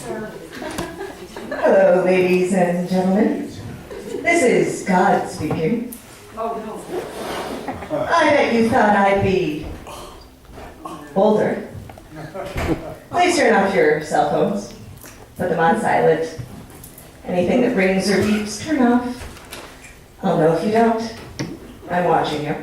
sir. Hello, ladies and gentlemen. This is God speaking. Oh, no. I bet you thought I'd be older. Please turn off your cell phones. Put them on silent. Anything that rings or beeps, turn off. I'll know if you don't. I'm watching you.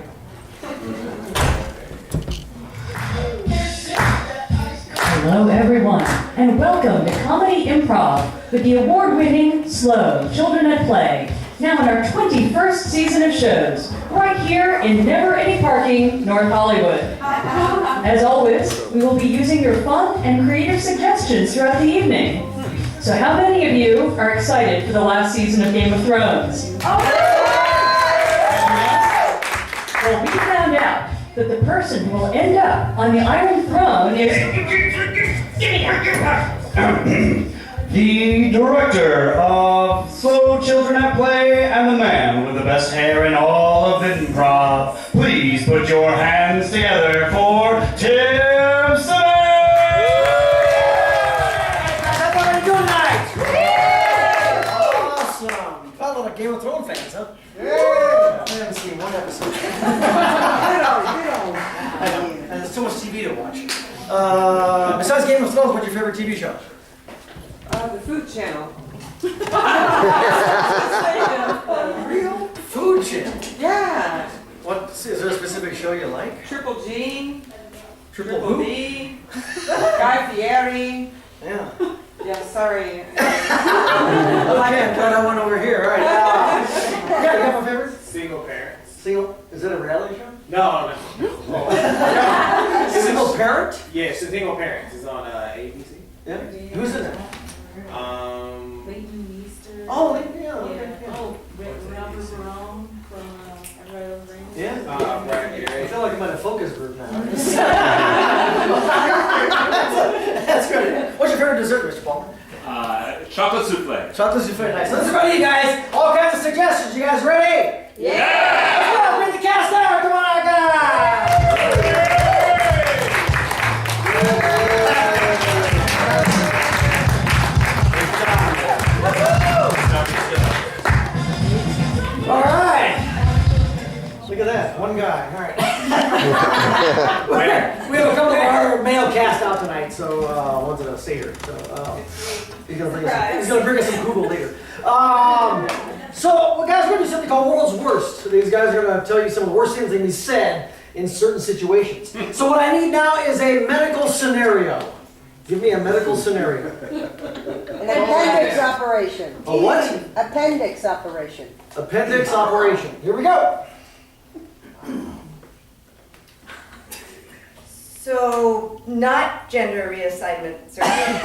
Hello everyone, and welcome to Comedy Improv with the award-winning Slow Children at Play, now in our 21st season of shows, right here in Never Any Parking, North Hollywood. As always, we will be using your fun and creative suggestions throughout the evening. So how many of you are excited for the last season of Game of Thrones? Well, we found out that the person who will end up on the Iron Throne is the director of Slow Children at Play and the man with the best hair in all of improv. Please put your hands together for Tim Simmons! That's what we're doing tonight! Awesome! Got a lot of Game of Thrones fans, huh? Yeah! I haven't seen one episode. There's too much TV to watch. Besides Game of Thrones, what's your favorite TV show? The Food Channel. Real Food Channel? Yeah. What, is there a specific show you like? Triple G. Triple who? B. Guy Fieri. Yeah. Yeah, sorry. Okay, I've got that one over here. All right. Yeah, you have a favorite? Single parents. Single? Is it a reality show? No. Single parent? Yeah, Single Parents is on ABC. Yeah. Who's in it? Leighton Meester. Oh, yeah. Okay. Yeah. Oh, Robert Brown from Everybody Loves Raymond. Yeah. Brian I Gary. feel like I'm in a focus group now. That's good. What's your favorite dessert, Mr. Paul? Chocolate souffle. Chocolate souffle, nice. Let's go to you guys. All kinds of suggestions. You guys ready? Yeah. Let's go. Bring the cast out. Come on, guys. All right. Look at that. One guy. All right. We have a couple of our male cast out tonight, so one's a singer. So he's gonna bring us some Google later. So guys, we're gonna do something called World's Worst. So these guys are gonna tell you some of the worst things that can be said in certain situations. So what I need now is a medical scenario. Give me a medical scenario. An appendix operation. A what? Appendix operation. Appendix operation. Here we go. So, not gender reassignment surgery.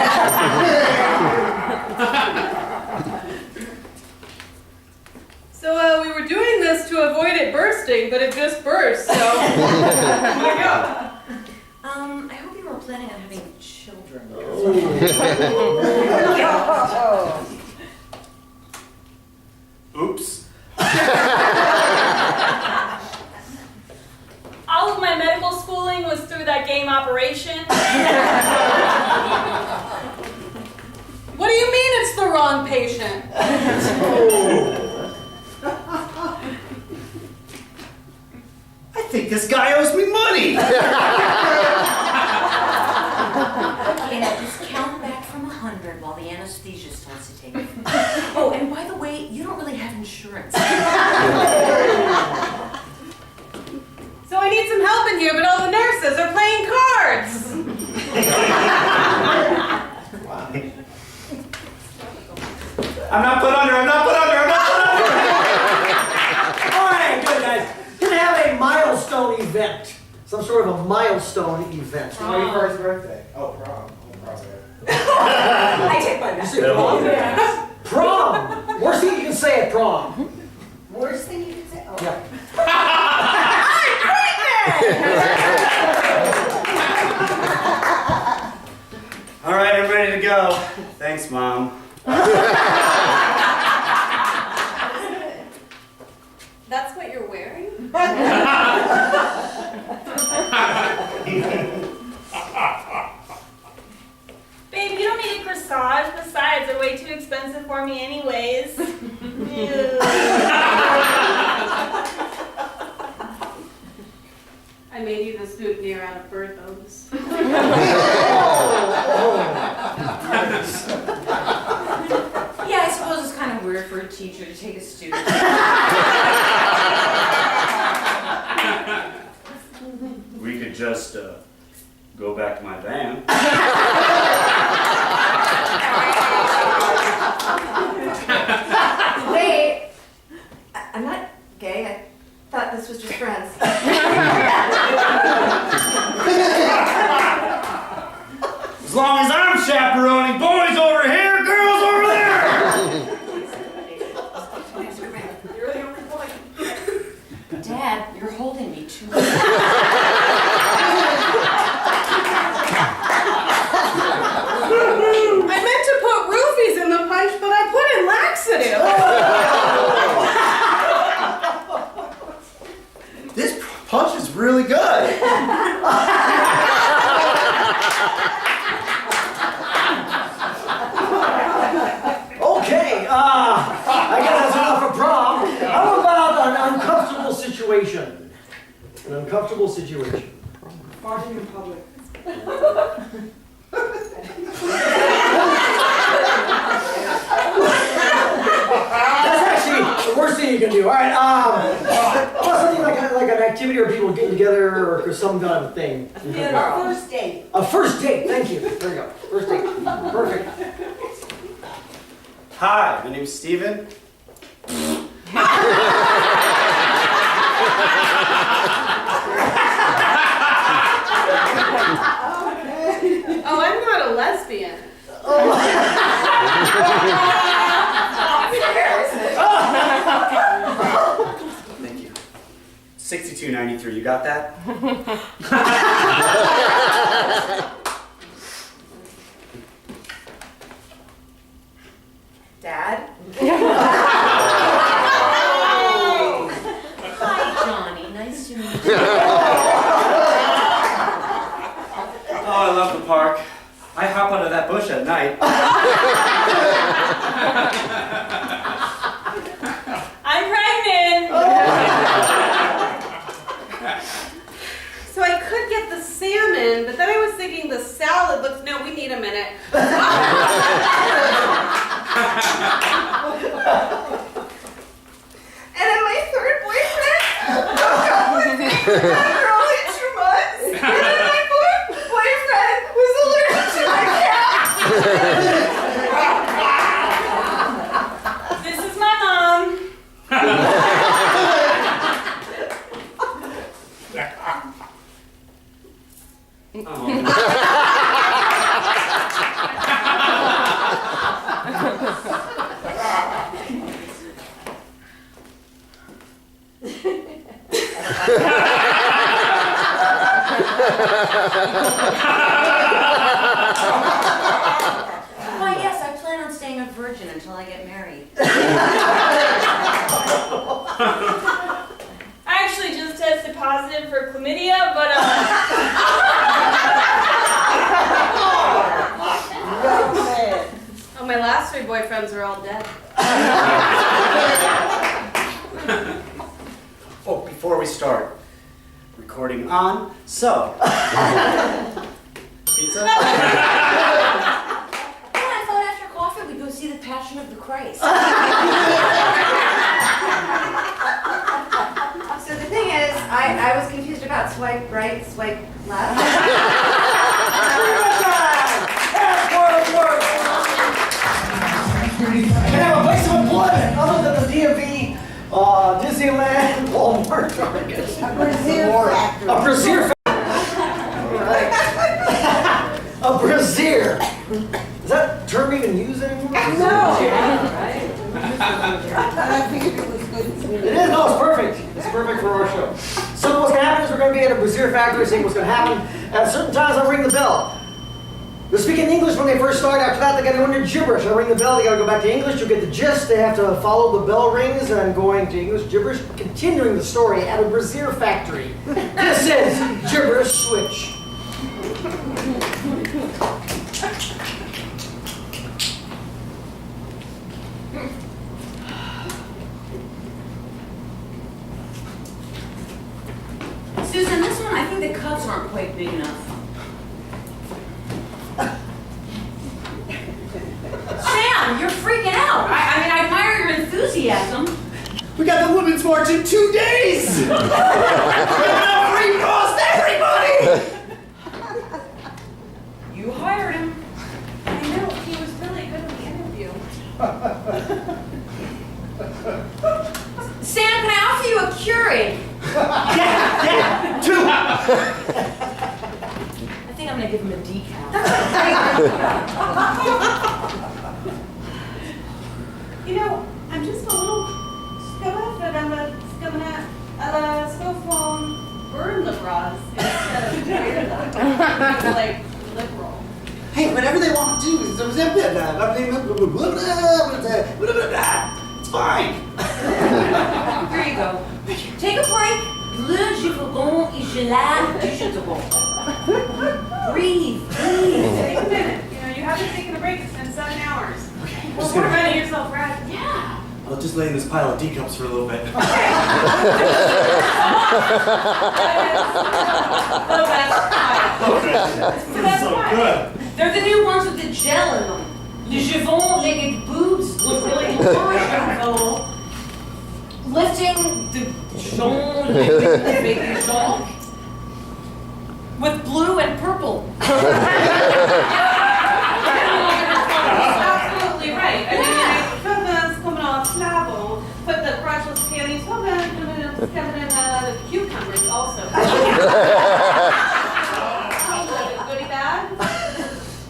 So we were doing this to avoid it bursting, but it just burst, so here we go. I hope you were planning on having children. Oops. All of my medical schooling was through that game operation. What do you mean it's the wrong patient? I think this guy owes me money! Okay, now just count back from 100 while the anesthesiast wants to take it. Oh, and by the way, you don't really have insurance. So I need some help in here, but all the nurses are playing cards. I'm not put under, I'm not put under, I'm not put under! All right, good guys. Gonna have a milestone event. Some sort of a milestone event. 21st birthday. Oh, prom. I take my You say prom? Prom! Worst thing you can say at prom. Worst thing you can say? Oh. Yeah. All right, I'm ready to go. Thanks, Mom. That's what you're wearing? Babe, you don't need a massage. Besides, they're way too expensive for me anyways. Ew. I made you this boutonniere out of bird bones. Yeah, I suppose it's kind of weird for a teacher to take a student. We could just go back to my van. Wait, I'm not gay. I thought this was just friends. As long as I'm chaperoning, boys over here, girls over there! You're the only boy. Dad, you're holding me too much. I meant to put roofies in the punch, but I put in laxative. This punch is really good. Okay, I guess that's enough for prom. How about an uncomfortable situation? An uncomfortable situation. Farting in public. That's actually the worst thing you can do. All right, something like an activity or people getting together or some kind of thing. A first date. A first date, thank you. There you go, first date, perfect. Hi, my name's Steven. Oh, I'm not a lesbian. Thank you. 6293, you got that? Dad? Hi, Johnny. Nice to meet you. Oh, I love the park. I hop out of that bush at night. I'm pregnant. So I could get the salmon, but then I was thinking the salad looks. No, we need a minute. And then my third boyfriend broke up with me after only 2 months. And then my fourth boyfriend was allergic to my cat. This is my mom. Why, yes, I plan on staying a virgin until I get married. I actually just tested positive for chlamydia, but oh, my last 3 boyfriends are all dead. Oh, before we start, recording on, so. Pizza? Well, I thought after coffee we'd go see the Passion of the Christ. So the thing is, I was confused about swipe right, swipe left. Can I have a place of employment other than the DMV, Disneyland, Walmart, Target? A Brazil factory. A brazier factory. A brazier. Is that term even used anymore? No. I figured it was good. It is, no, it's perfect. It's perfect for our show. So what's going to happen is we're going to be at a brazier factory seeing what's going to happen. At certain times I'll ring the bell. They're speaking English when they first start. After that, they got to go into gibberish. I ring the bell. They got to go back to English. You'll get the gist. They have to follow the bell rings and going to English gibberish. Continuing the story at a brazier factory. This is Gibberish Switch. cups aren't quite big enough. Sam, you're freaking out. I mean, I admire your enthusiasm. We got the Women's March in 2 days! We've lost everybody! You hired him. I know, he was really good in the interview. Sam, can I offer you a Keurig? Yeah, 2! I think I'm gonna give him a decaf. You know, I'm just a little scared that I'm gonna burn the bras instead of wear them. Like liberal. Hey, whatever they want to do is it's fine. Here you go. Take a break. Le Gibberon et gelade du Gibberon. Breathe, breathe. Take a minute. You know, you haven't taken a break. It's been 7 hours. Okay, I'm Well, just we're gonna... running yourself right. Yeah. I'll just lay in this pile of teacups for a little bit. Oh, that's fine. So that's so fine. good. They're the new ones with the gel in them. The Givon-legged boobs look really large. Lifting the Jean baby Jean with blue and purple. Absolutely right. I mean, Fubba's coming off Snabble, put the crotchless panties, Fubba's coming in the cucumbers also. Goodie bag.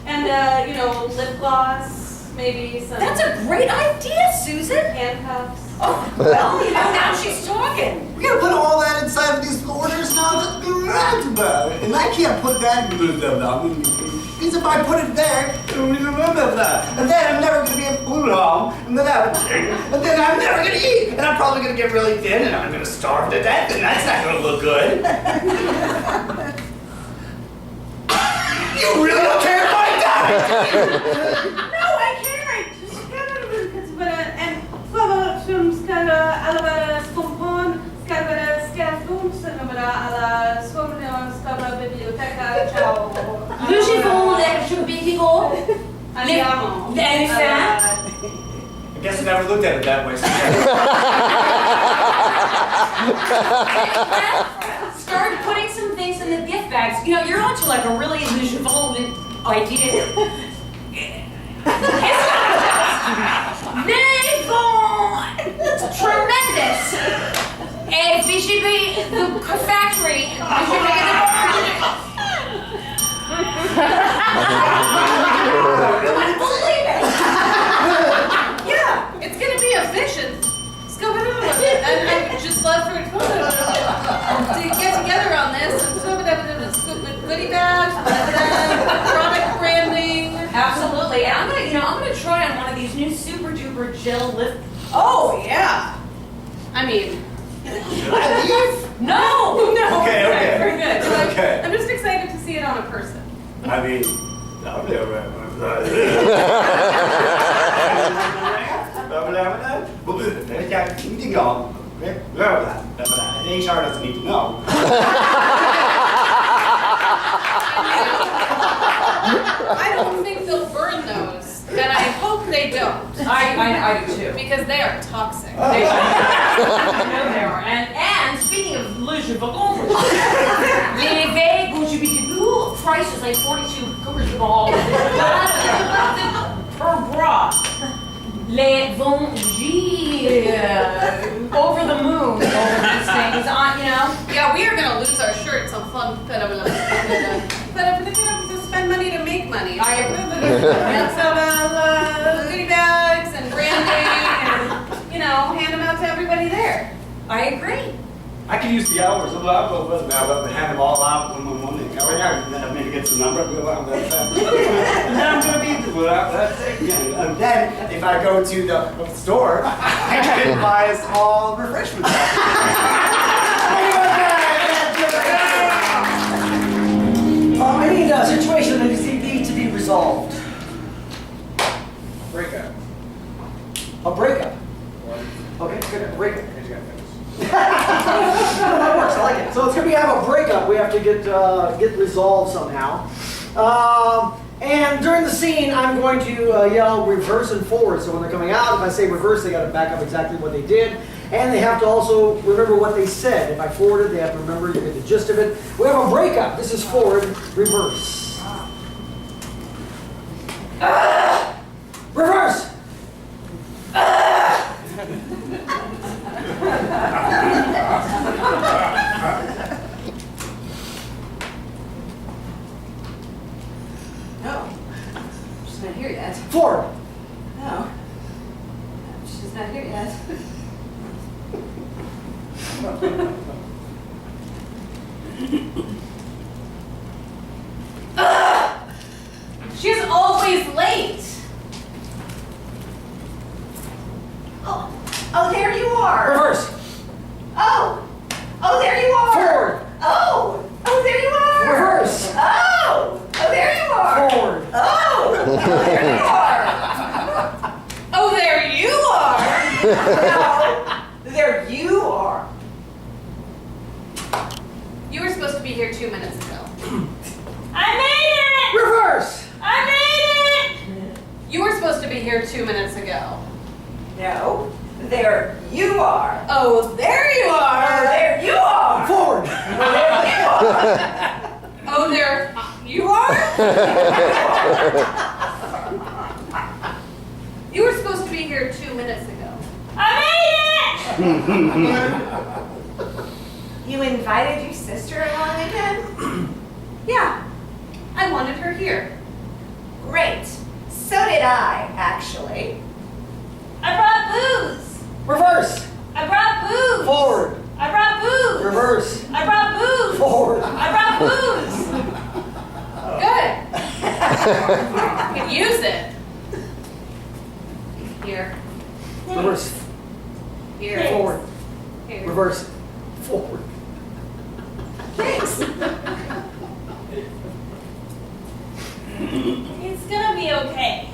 And, you know, lip gloss, maybe some. That's a great idea, Susan. Handcuffs. Oh, well, you know, now she's talking. We're gonna put all that inside of these orders now. That's correct about it. And I can't put that in because if I put it there, I don't even remember that. And then I'm never gonna be able to put it home. And then I'm never gonna eat. And I'm probably gonna get really thin and I'm gonna starve to death. And that's not gonna look good. You really don't care if I die! No, I can't. Just kind of and Fubba ska alla spontan ska alla svårna ska biblioteka ciao. Le Givon-legged Bibigo. Andiamo. I guess I never looked at it that way. Start putting some things in the gift bags. You know, you're onto like a really Le Givon idea. It's tremendous. A BGB, the factory. I believe it. Yeah, it's gonna be efficient. Let's go and I just love for to get together on this and with goodie bags, product branding. Absolutely. And I'm gonna try on one of these new super duper gel lift. Oh yeah. I mean, No. Okay. We're good. Okay. I'm just excited to see it on a person. I mean, HR doesn't need to know. I don't think they'll burn those, and I hope they don't. I do too. Because they are toxic. I know they are. And speaking of Le Gibberon, les veilles Goujibidibu price is like 42 goobers ball per bra. Les vont over the moon over these things on, you know. Yeah, we are gonna lose our shirts on fun. But to spend money to make money. And so goodie bags and branding, and hand them out to everybody there. I agree. I could use the hours. I'll have them all out one morning. Maybe get some number. And then I'm going to be and then if I go to the store, I can buy a small refreshment. I need a situation that needs to be resolved. Breakup. A breakup. Okay, good. A breakup. I just got finished. That works. I like it. So it's gonna be have a breakup. We have to actually get resolved somehow. And during the scene, I'm going to yell reverse and forward. So when they're coming out, if I say reverse, they got to back up exactly what they did. And they have to also remember what they said. If I forwarded, they have to remember, you get the gist of it. We have a breakup. This is forward, reverse. Reverse! No. She's not here yet. Forward! No. She's not here yet. She's always late. Oh, there you are. Reverse! Oh, there you are. Forward! Oh, there you are. Reverse! Oh, there you are. Forward! Oh, there you are. Oh, there you are. No, there you are. You were supposed to be here 2 minutes ago. I made it! Reverse! I made it! You were supposed to be here 2 minutes ago. No, there you are. Oh, there you Oh, are. there you are. Forward! Oh, there you are. You were supposed to be here 2 minutes ago. I made it! You invited your sister along again? Yeah, I wanted her here. Great. So did I, actually. I brought booze! Reverse! I brought booze! Forward! I brought booze! Reverse! I brought booze! Forward! I brought booze! Good. Could use it. Here, Reverse! here, Forward! here. Reverse! Forward! Thanks. It's gonna be okay.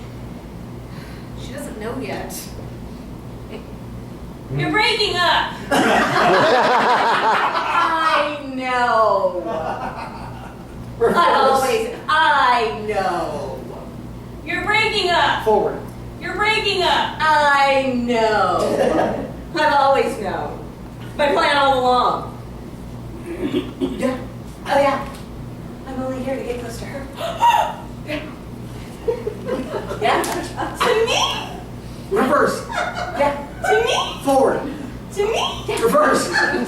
She doesn't know yet. You're breaking up! I know. I know. You're breaking up! Forward! You're breaking up! I know. I've always known. My plan all along. Yeah. Oh yeah. I'm only here to get close to her. Yeah. To me! Reverse! Yeah. To me! Forward! To me! Reverse! Forward!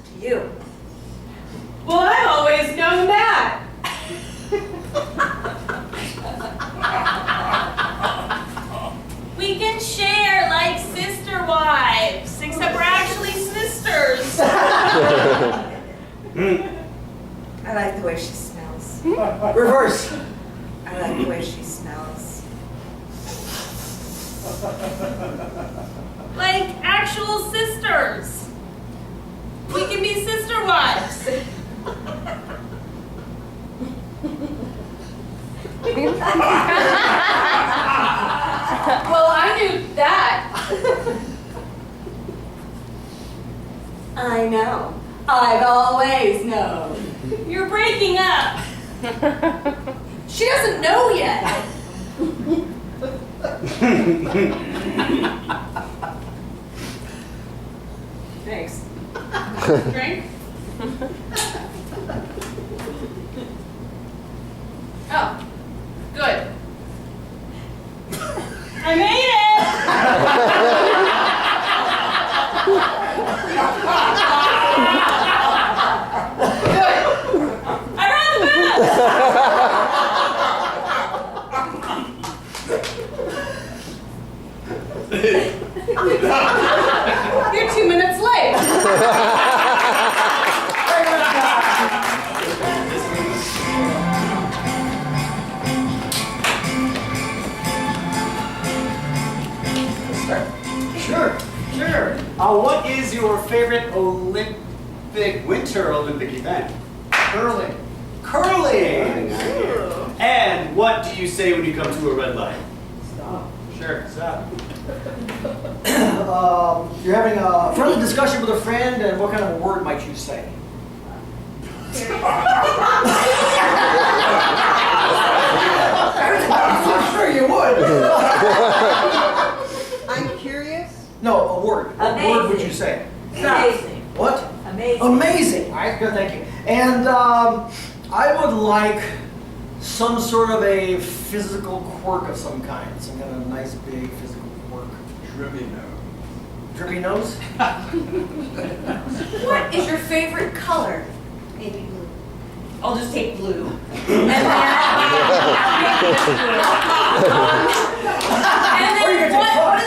To you. Well, I've always known that. We can share like sister wives, except we're actually sisters. I like the way she smells. Reverse! I like the way she smells. Like actual sisters. We can be sister wives. Well, I knew that. I know. I've always known. You're breaking up. She doesn't know yet. Thanks. Drink? Oh, good. I made it! Good. I brought the booze! You're 2 minutes late. Sure. What is your favorite winter Olympic event? Curling. Curling! And what do you say when you come to a red light? Stop. Sure, stop. You're having a friendly discussion with a friend, and what kind of a word might you say? I'm sure you would. I'm curious. No, a word. What word would you say? Amazing. What? Amazing. Amazing. All right, good, thank you. And I would like some sort of a physical quirk of some kind. Some kind of nice, big physical quirk. Drippy nose. Drippy nose? What is your favorite color? Maybe blue. I'll just take blue. And then, Or you can take what color. is,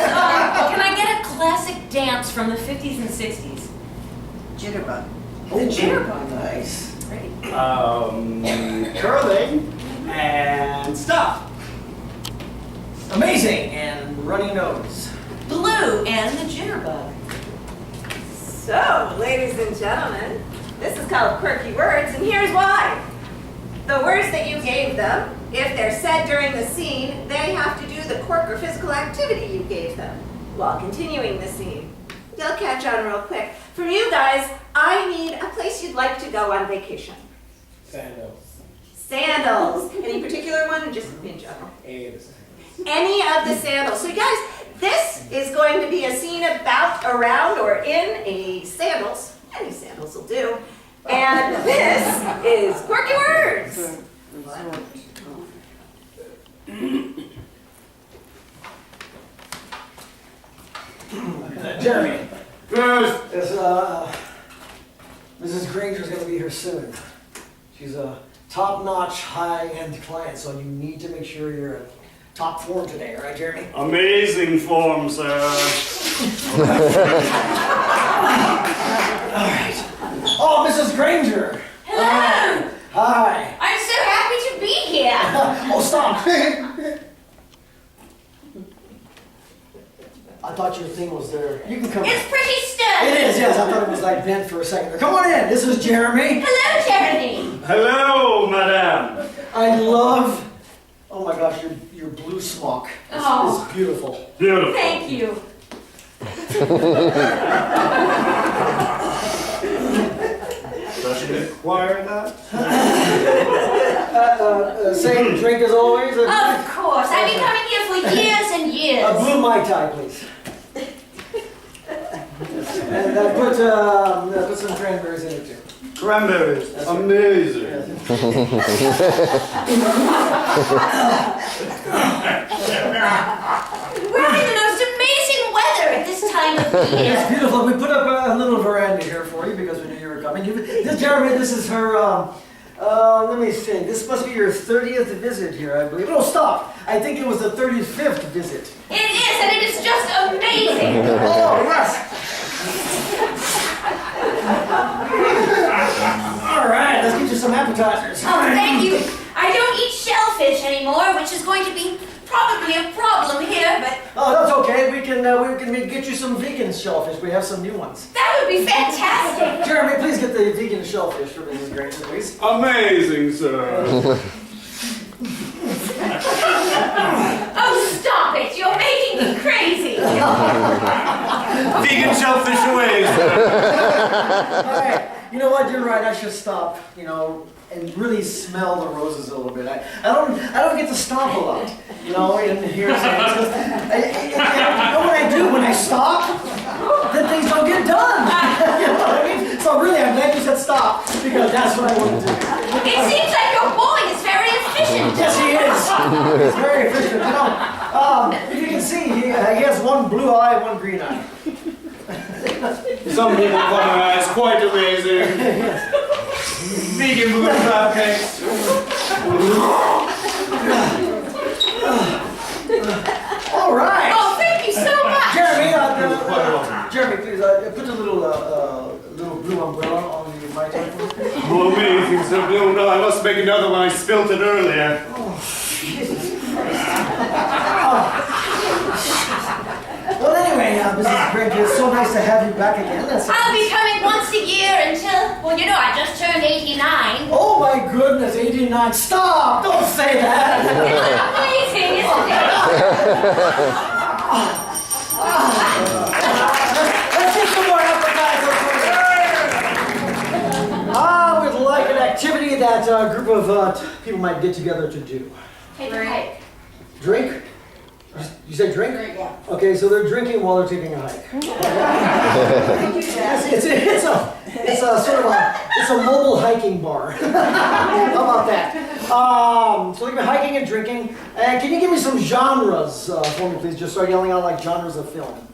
can I get a classic dance from the 50s and 60s? Jitterbug. Oh, jitterbug. Nice. Great. Curling and stop. Amazing and runny nose. Blue and the jitterbug. So, ladies and gentlemen, this is called Quirky Words, and here's why. The words that you gave them, if they're said during the scene, they have to do the quirk or physical activity you gave them while continuing the scene. You'll catch on real quick. From you guys, I need a place you'd like to go on vacation. Sandals. Sandals. Any particular one, or just in general? A's. Any of the sandals. So you guys, this is going to be a scene about, around, or in a sandals. Any sandals will do. And this is Quirky Words. Jeremy, Yes. Mrs. Granger's going to be here soon. She's a top-notch, high-end client, so you need to make sure you're in top form today, all right, Jeremy? Amazing form, sir. All right. Oh, Mrs. Granger. Hello. Hi. I'm so happy to be here. Oh, stop. I thought your thing was there. You can come in. It's pretty sturdy. It is, yes. I thought it was like bent for a second. Come on in. This is Jeremy. Hello, Jeremy. Hello, madame. I love, oh my gosh, your blue smock. Oh. It's beautiful. Beautiful. Thank you. Does she require that? Same drink as always? Of course. I've been coming here for years and A years. blue Mai Tai, please. And put some cranberries in it too. Cranberries. Amazing. We're having the most amazing weather at this time of year. It's beautiful. We put up a little veranda here for you because we knew you were coming. Jeremy, this is her, let me think. This must be your 30th visit here, I believe. Oh, stop. I think it was the 35th visit. It is, and it is just amazing. Oh, yes. All right, let's get you some appetizers. Oh, thank you. I don't eat shellfish anymore, which is going to be probably a problem here, but Oh, that's okay. We can get you some vegan shellfish. We have some new ones. that would be fantastic. Jeremy, please get the vegan shellfish for Mrs. Granger, please. Amazing, sir. Oh, stop it. You're making me crazy. Vegan shellfish away, sir. All right. You know what? You're right. I should stop. And really smell the roses a little bit. I don't get to stop a lot. In here. You know what I do when I stop? Then things don't get done. You know what I mean? So really, I'm glad you said stop because that's what I want to do. It seems like your boy is very efficient. Yes, he is. He's very efficient. If you can see, he has one blue eye, one green eye. Some people call my eyes quite amazing. Vegan blue crab cakes. All right. Oh, thank you so much. Jeremy, Jeremy, please put a little blue umbrella on my table. Oh, amazing, sir. No, I must make another one. I spilt it earlier. Well, anyway, Mrs. Granger, it's so nice to have you back again. I'll be coming once a year until, well, I just turned 89. Oh my goodness, 89. Stop! Don't say that. It's amazing, isn't it? you that group of people might get together to do? Take a hike. Drink? You said drink? Yeah. Okay, so they're drinking while they're taking a hike. It's a sort of it's a mobile hiking bar. How about that? So you've been hiking and drinking. Can you give me some genres for me, please? Just start yelling out like genres of film.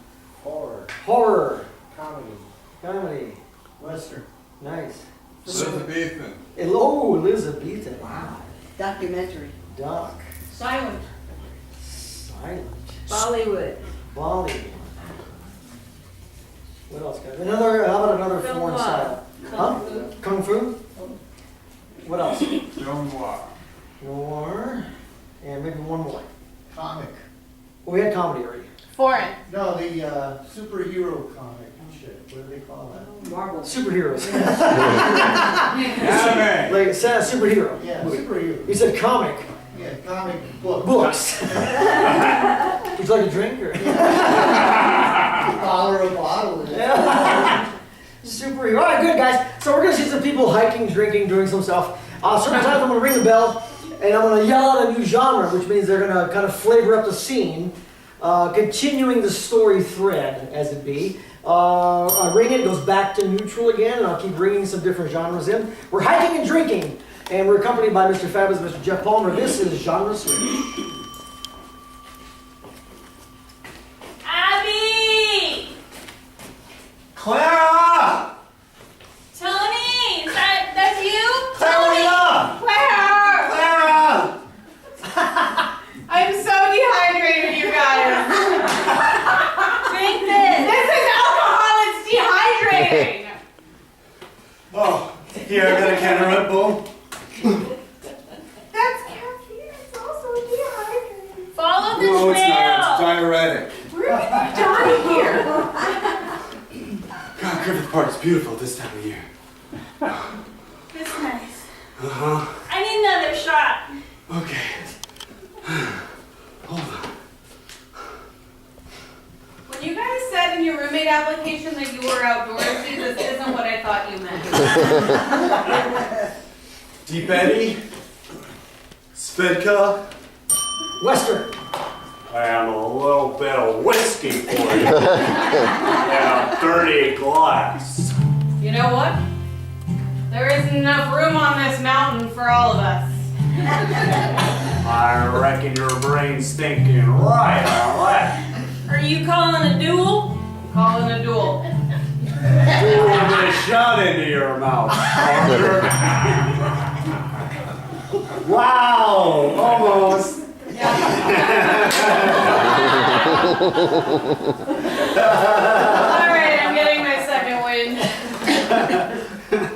Horror. Horror. Comedy. Comedy. Western. Nice. Elizabethan. Oh, Elizabethan. Wow. Documentary. Doc. Silent. Silent. Bollywood. Bollywood. What else, guys? How about another Film foreign noir. style? Huh? Kung Fu? What else? Film noir. Noir. And maybe one more. Comic. Well, we had comedy already. Foreign. No, the superhero comic shit. What do they call that? Marvel. Superheroes. Anime. Like superhero. Yeah, superhero. You said comic. Yeah, comic book. Books. Would you like a drink or? $1 a bottle. Yeah. Superhero. All right, good guys. So we're gonna see some people hiking, drinking, doing some stuff. Certain times I'm gonna ring the bell and I'm gonna yell out a new genre, which means they're gonna kind of flavor up the scene, continuing the story thread as it be. I ring it goes back to neutral again, and I'll keep ringing some different genres in. We're hiking and drinking, and we're accompanied by Mr. Fabulous, Mr. Jeff Palmer. This is Genre Switch. Abby! Clara! Tony! That's you? Clara! Claire! Clara! I'm so dehydrated, you guys. Drink this. This is alcohol, it's dehydrating. Oh, here, I got a can of Red Bull. That's caffeine, it's also dehydrating. Follow the No, it's trail. not. It's diuretic. We're gonna die here. God, Griffith Park is beautiful this time of year. It's nice. Uh-huh. I need another shot. Okay. Hold on. When you guys said in your roommate application that you were outdoorsy, this isn't what I thought you meant. Deep Eddy. Svedka. Western. And a little bit of whiskey for you. And a dirty glass. You know what? There isn't enough room on this mountain for all of us. I reckon your brain's thinking right on that. Are you calling a duel? I'm calling a duel. With a shot into your mouth. Roger. Wow, almost. Alright, I'm getting my second wind.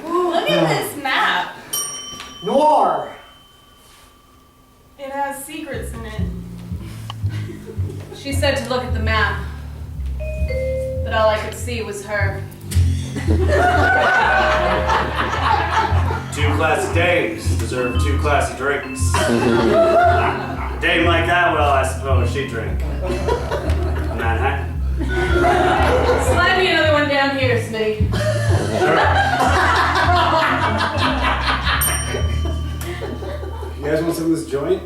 Ooh, look at this map. Noir. It has secrets in it. She said to look at the map, but all I could see was her. Two classy dames deserve two classy drinks. A dame like that, well, I suppose she'd drink. Manhattan. Slide me another one down here, Smitty. You guys want some of this joint?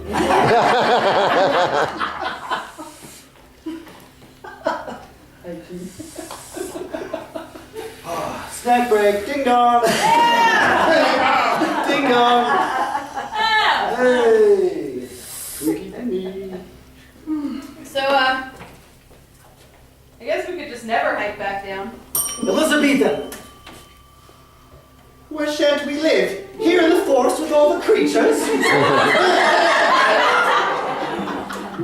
Snack break, ding dong! Ding dong! Hey! Squeaky for me. So, I guess we could just never hike back down. Elizabethan. Where shan't we live? Here in the forest with all the creatures?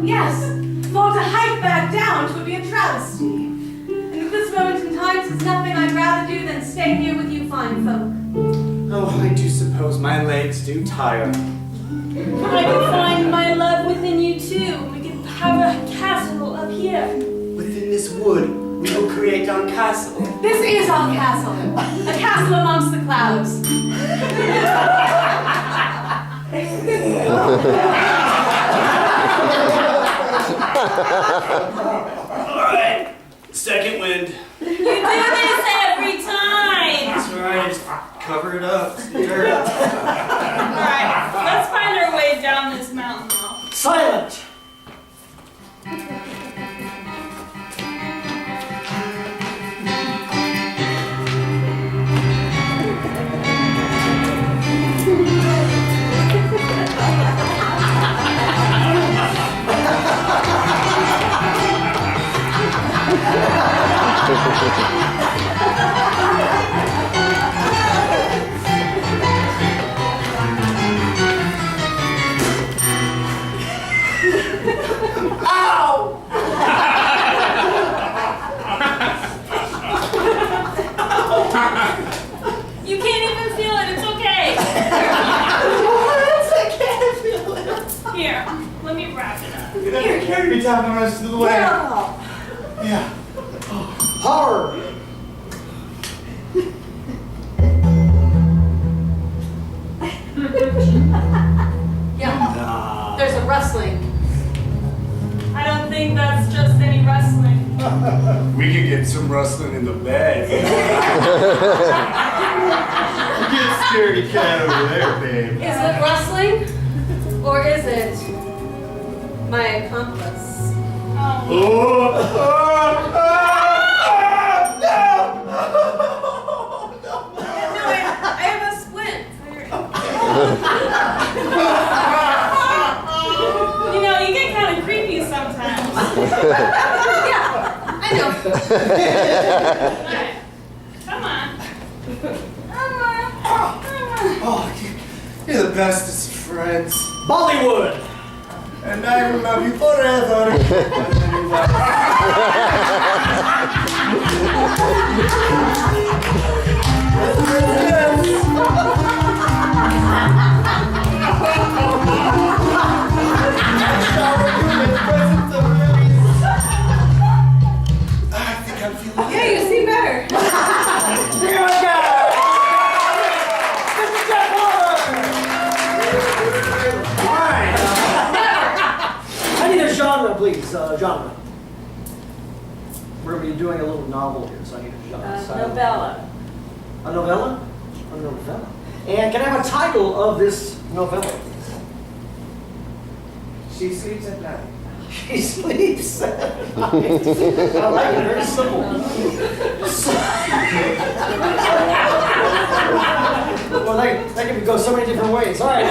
Yes, for to hike back down would be a travesty. And at this moment in time, there's nothing I'd rather do than stay here with you fine folk. Oh, I do suppose my legs do tire. I can find my love within you too. We can have a castle up here. Within this wood, we will create our castle. This is our castle. A castle amongst the clouds. Alright, second wind. You do this every time. That's right, just cover it up. It's dirt. carry me down the rest of the way. Well, Yeah. Horror. Yeah. There's a rustling. I don't think that's just any wrestling. We could get some rustling in the bed. Get scaredy cat over there, babe. Is it rustling? Or is it my accomplice? Oh. No, I have a squint. You know, you get kind of creepy sometimes. Yeah, I know. Alright. Come on. Oh, you're the bestest of friends. Bollywood. And I will love you forever. I think I'm feeling Hey, you seem better. Here we go. Mr. Jack All right. I need a genre, please. Genre. We're going to be doing a little novel here, so I need a genre. Novella. A novella? A novella. And can I have a title of this novella? She sleeps at night. She sleeps at night. I like it. Very simple. Well, that can go so many different ways. All right.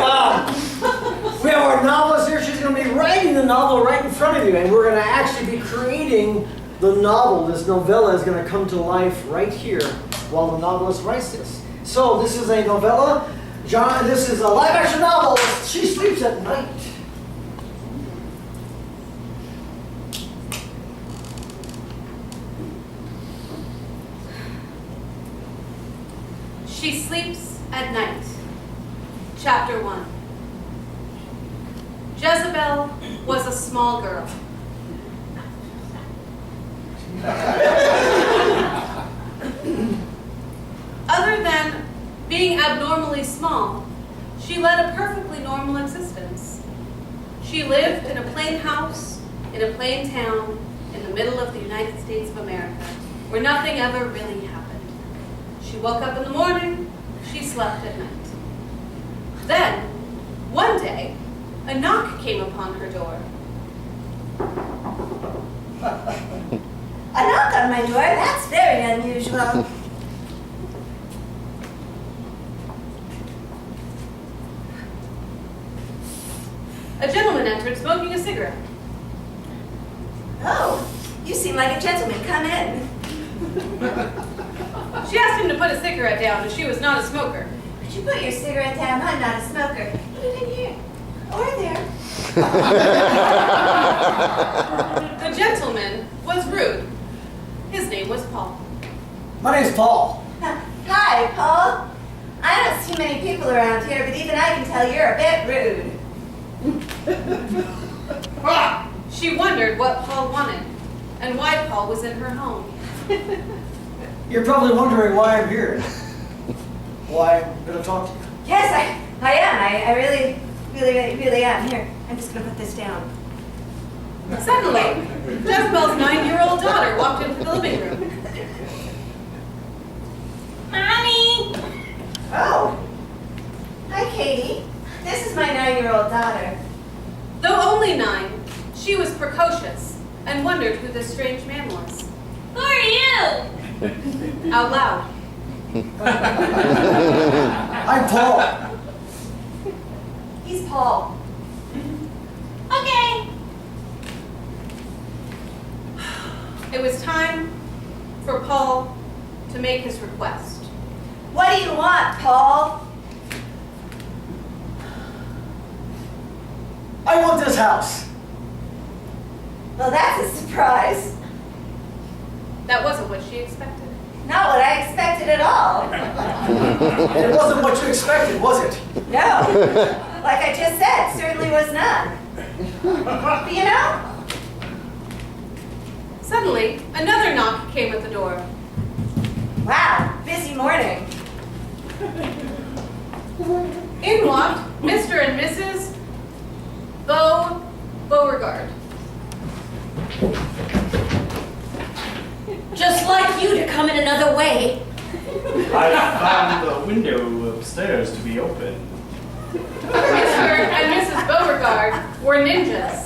We have our novelist here. She's going to be writing the novel right in front of you, and we're going to actually be creating the novel. This novella is going to come to life right here while the novelist writes this. So this is a novella. This is a live-action novel. She sleeps at night. She sleeps at night. Chapter 1. Jezebel was a small girl. Other than being abnormally small, she led a perfectly normal existence. She lived in a plain house, in a plain town, in the middle of the United States of America, where nothing ever really happened. She woke up in the morning, she slept at night. Then, one day, a knock came upon her door. a knock on my door? That's very unusual. A gentleman entered smoking a cigarette. Oh, you seem like a gentleman. Come in. She asked him to put a cigarette down, and she was not a smoker. Could you put your cigarette down? I'm not a smoker. Put it in here. Or there. The gentleman was rude. His name was Paul. My name's Paul. Hi, Paul. I don't see many people around here, but even I can tell you're a bit rude. She wondered what Paul wanted and why Paul was in her home. You're probably wondering why I'm here. Why I'm going to talk to you. Yes, I am. I really am. Here, I'm just going to put this down. Suddenly, Jezebel's 9-year-old daughter walked into the living room. Mommy! Oh. Hi, Katie. This is my 9-year-old daughter. Though only 9, she was precocious and wondered who this strange man was. Who are you? Out loud. I'm Paul. He's Paul. Okay. It was time for Paul to make his request. What do you want, Paul? I want this house. Well, that's a surprise. That wasn't what she expected. Not what I expected at all. It wasn't what you expected, was it? No. Like I just said, certainly was none. But you know, Suddenly, another knock came at the door. Wow, busy morning. In walked Mr. and Mrs. Beauregard. Just like you to come in another way. I found the window upstairs to be open. Mr. and Mrs. Beauregard were ninjas.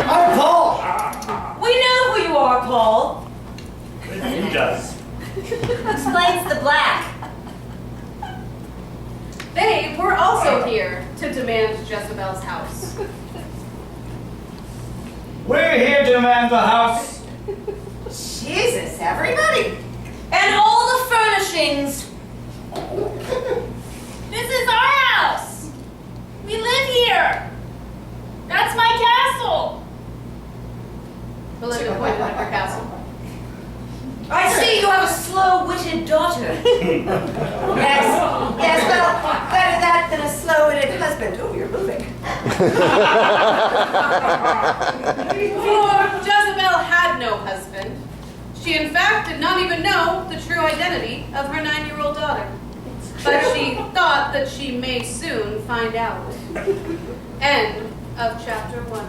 I'm Paul. We know who you are, Paul. Good ninjas. Explains the black. They were also here to demand Jezebel's house. We're here to demand the house. Jesus, everybody. And all the furnishings. This is our house. We live here. That's my castle. Belinda pointed at her castle. I see you have a slow-witted daughter. Yes, well, better that than a slow-witted husband. Oh, you're moving. For Jezebel had no husband. She, in fact, did not even know the true identity of her 9-year-old daughter. But she thought that she may soon find out. End of chapter 1.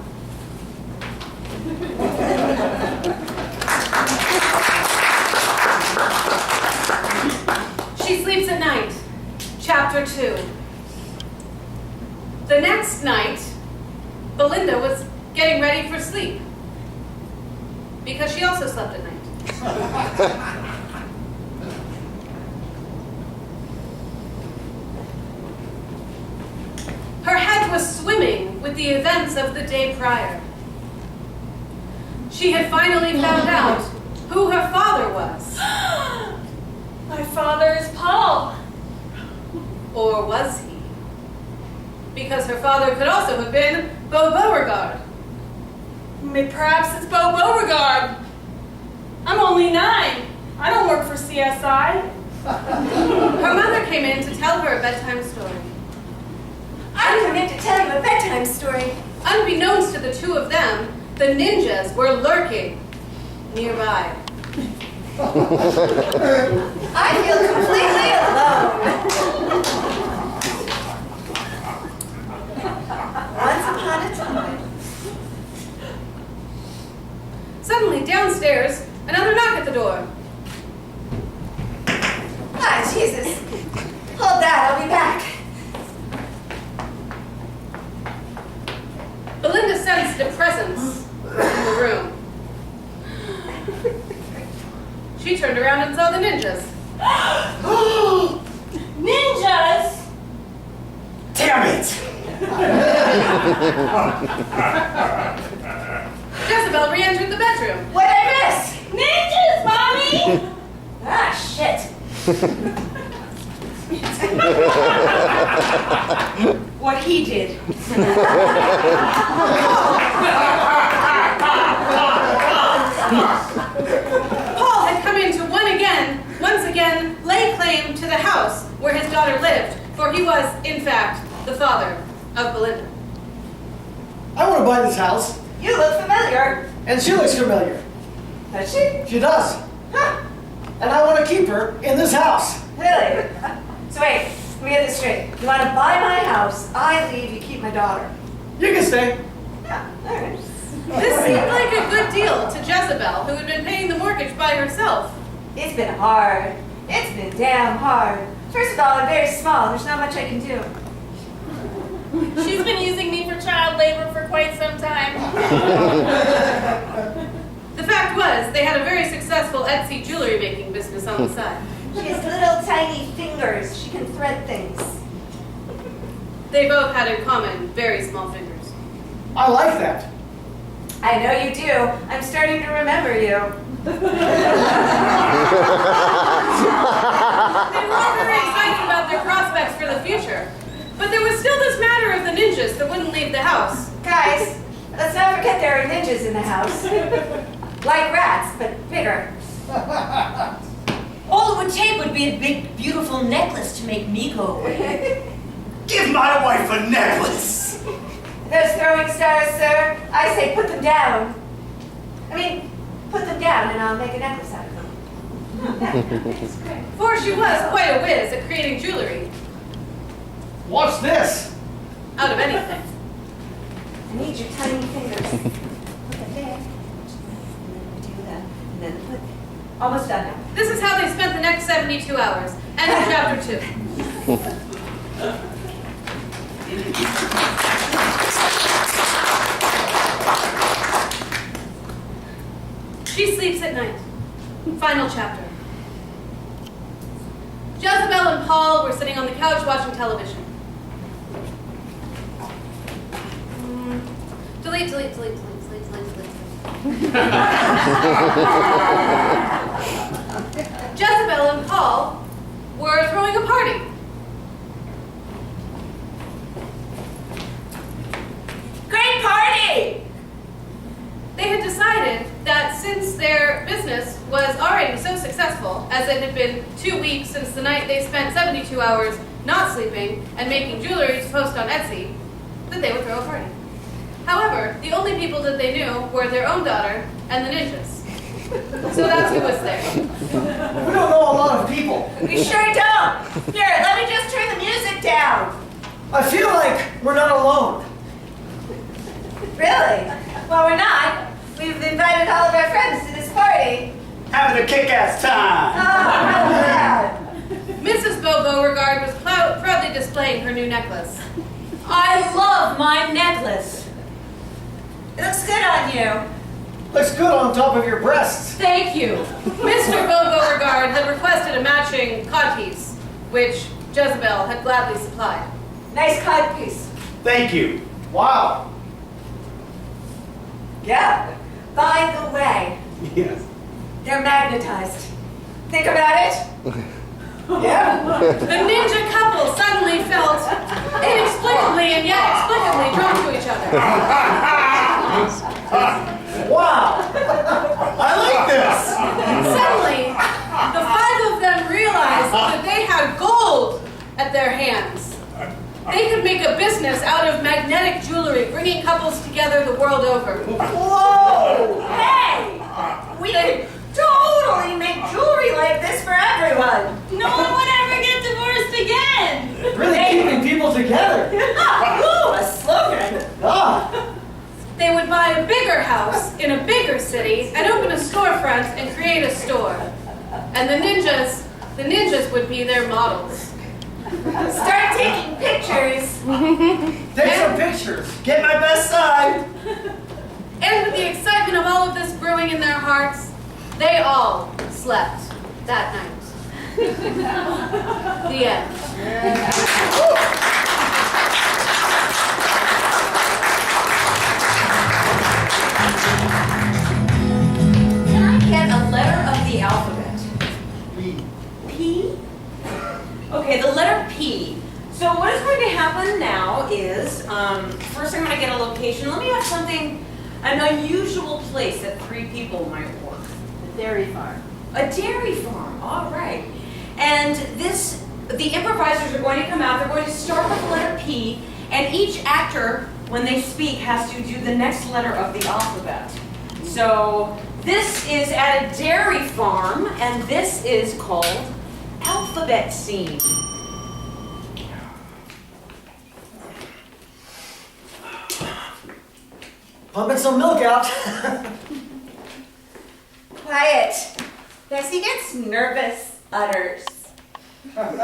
She sleeps at night. Chapter 2. The next night, Belinda was getting ready for sleep. Because she also slept at night. Her head was swimming with the events of the day prior. She had finally found out who her father was. My father is Paul. Or was he? Because her father could also have been Beauregard. Perhaps it's Beauregard. I'm only 9. I don't work for CSI. Her mother came in to tell her a bedtime story. I come in to tell you a bedtime story. Unbeknownst to the two of them, the ninjas were lurking nearby. I feel completely alone. Once upon a time. Suddenly, downstairs, another knock at the door. Ah, Jesus. Hold that, I'll be back. Belinda sensed a presence in the room. She turned around and saw the ninjas. Ninjas? Damn it! Jezebel re-entered the bedroom. What did I miss? Ninjas, Mommy! Ah, shit. What he did. Paul had come in to once again, lay claim to the house where his daughter lived, for he was, in fact, the father of Belinda. I want to buy this house. You look familiar. And she looks familiar. Does she? She does. Huh. And I want to keep her in this house. Really? So wait, let me get this straight. You want to buy my house, I leave, you keep my daughter. You can stay. Yeah, all right. This seemed like a good deal to Jezebel, who had been paying the mortgage by herself. It's been hard. It's been damn hard. First of all, I'm very small. There's not much I can do. She's been using me for child labor for quite some time. The fact was, they had a very successful Etsy jewelry making business on the side. She has little tiny fingers. She can thread things. They both had in common very small fingers. I like that. I know you do. I'm starting to remember you. They were very excited about their prospects for the future. But there was still this matter of the ninjas that wouldn't leave the house. Guys, let's not forget there are ninjas in the house. Like rats, but bigger. All it would take would be a big, beautiful necklace to make me go away. Give my wife a necklace. Those throwing stars, sir, I say put them down. I mean, put them down and I'll make a necklace out of them. Oh, that's great. For she was quite a whiz at creating jewelry Watch this. out of anything. I need your tiny fingers. Put them there. And then do that. And then put. Almost done now. This is how they spent the next 72 hours. End of chapter 2. She sleeps at night. Final chapter. Jezebel and Paul were sitting on the couch watching television. Delete. Jezebel and Paul were throwing a party. Great party! They had decided that since their business was already so successful, as it had been 2 weeks since the night they spent 72 hours not sleeping and making jewelry to post on Etsy, that they would throw a party. However, the only people that they knew were their own daughter and the ninjas. So that's who was there. We don't know a lot of people. We sure don't. Here, let me just turn the music down. I feel like we're not alone. Really? Well, we're not. We've invited all of our friends to this party. Having a kick-ass time. Oh, how loud. Mrs. Beauregard was proudly displaying her new necklace. I love my necklace. It looks good on you. Looks good on top of your breasts. Thank you. Mr. Beauregard had requested a matching codpiece, which Jezebel had gladly supplied. Nice codpiece. Thank you. Wow. Yeah. By the way, Yes. they're magnetized. Think about it. Yeah. The ninja couple suddenly felt inexplicably and yet explicably drawn to each other. Wow. I like this. Suddenly, the 5 of them realized that they had gold at their hands. They could make a business out of magnetic jewelry, bringing couples together the world over. Whoa! Hey! We could totally make jewelry like this for everyone. No one would ever get divorced again. Really keeping people together. Ooh, a slogan. Ah. They would buy a bigger house in a bigger city and open a storefront and create a store. And the ninjas would be their models. Start taking pictures. Take some pictures. Get my best side. And with the excitement of all of this brewing in their hearts, they all slept that night. The end. Can I get a letter of the alphabet? P. P? Okay, the letter P. So what is going to happen now is, first I'm going to get a location. Let me have something, an unusual place that 3 people might work. The dairy farm. A dairy farm, all right. And the improvisers are going to come out, they're going to start with the letter P, and each actor, when they speak, has to do the next letter of the alphabet. So this is at a dairy farm, and this is called Alphabet Scene. Pumping some milk out. Quiet. Bessie gets nervous utters. Russell,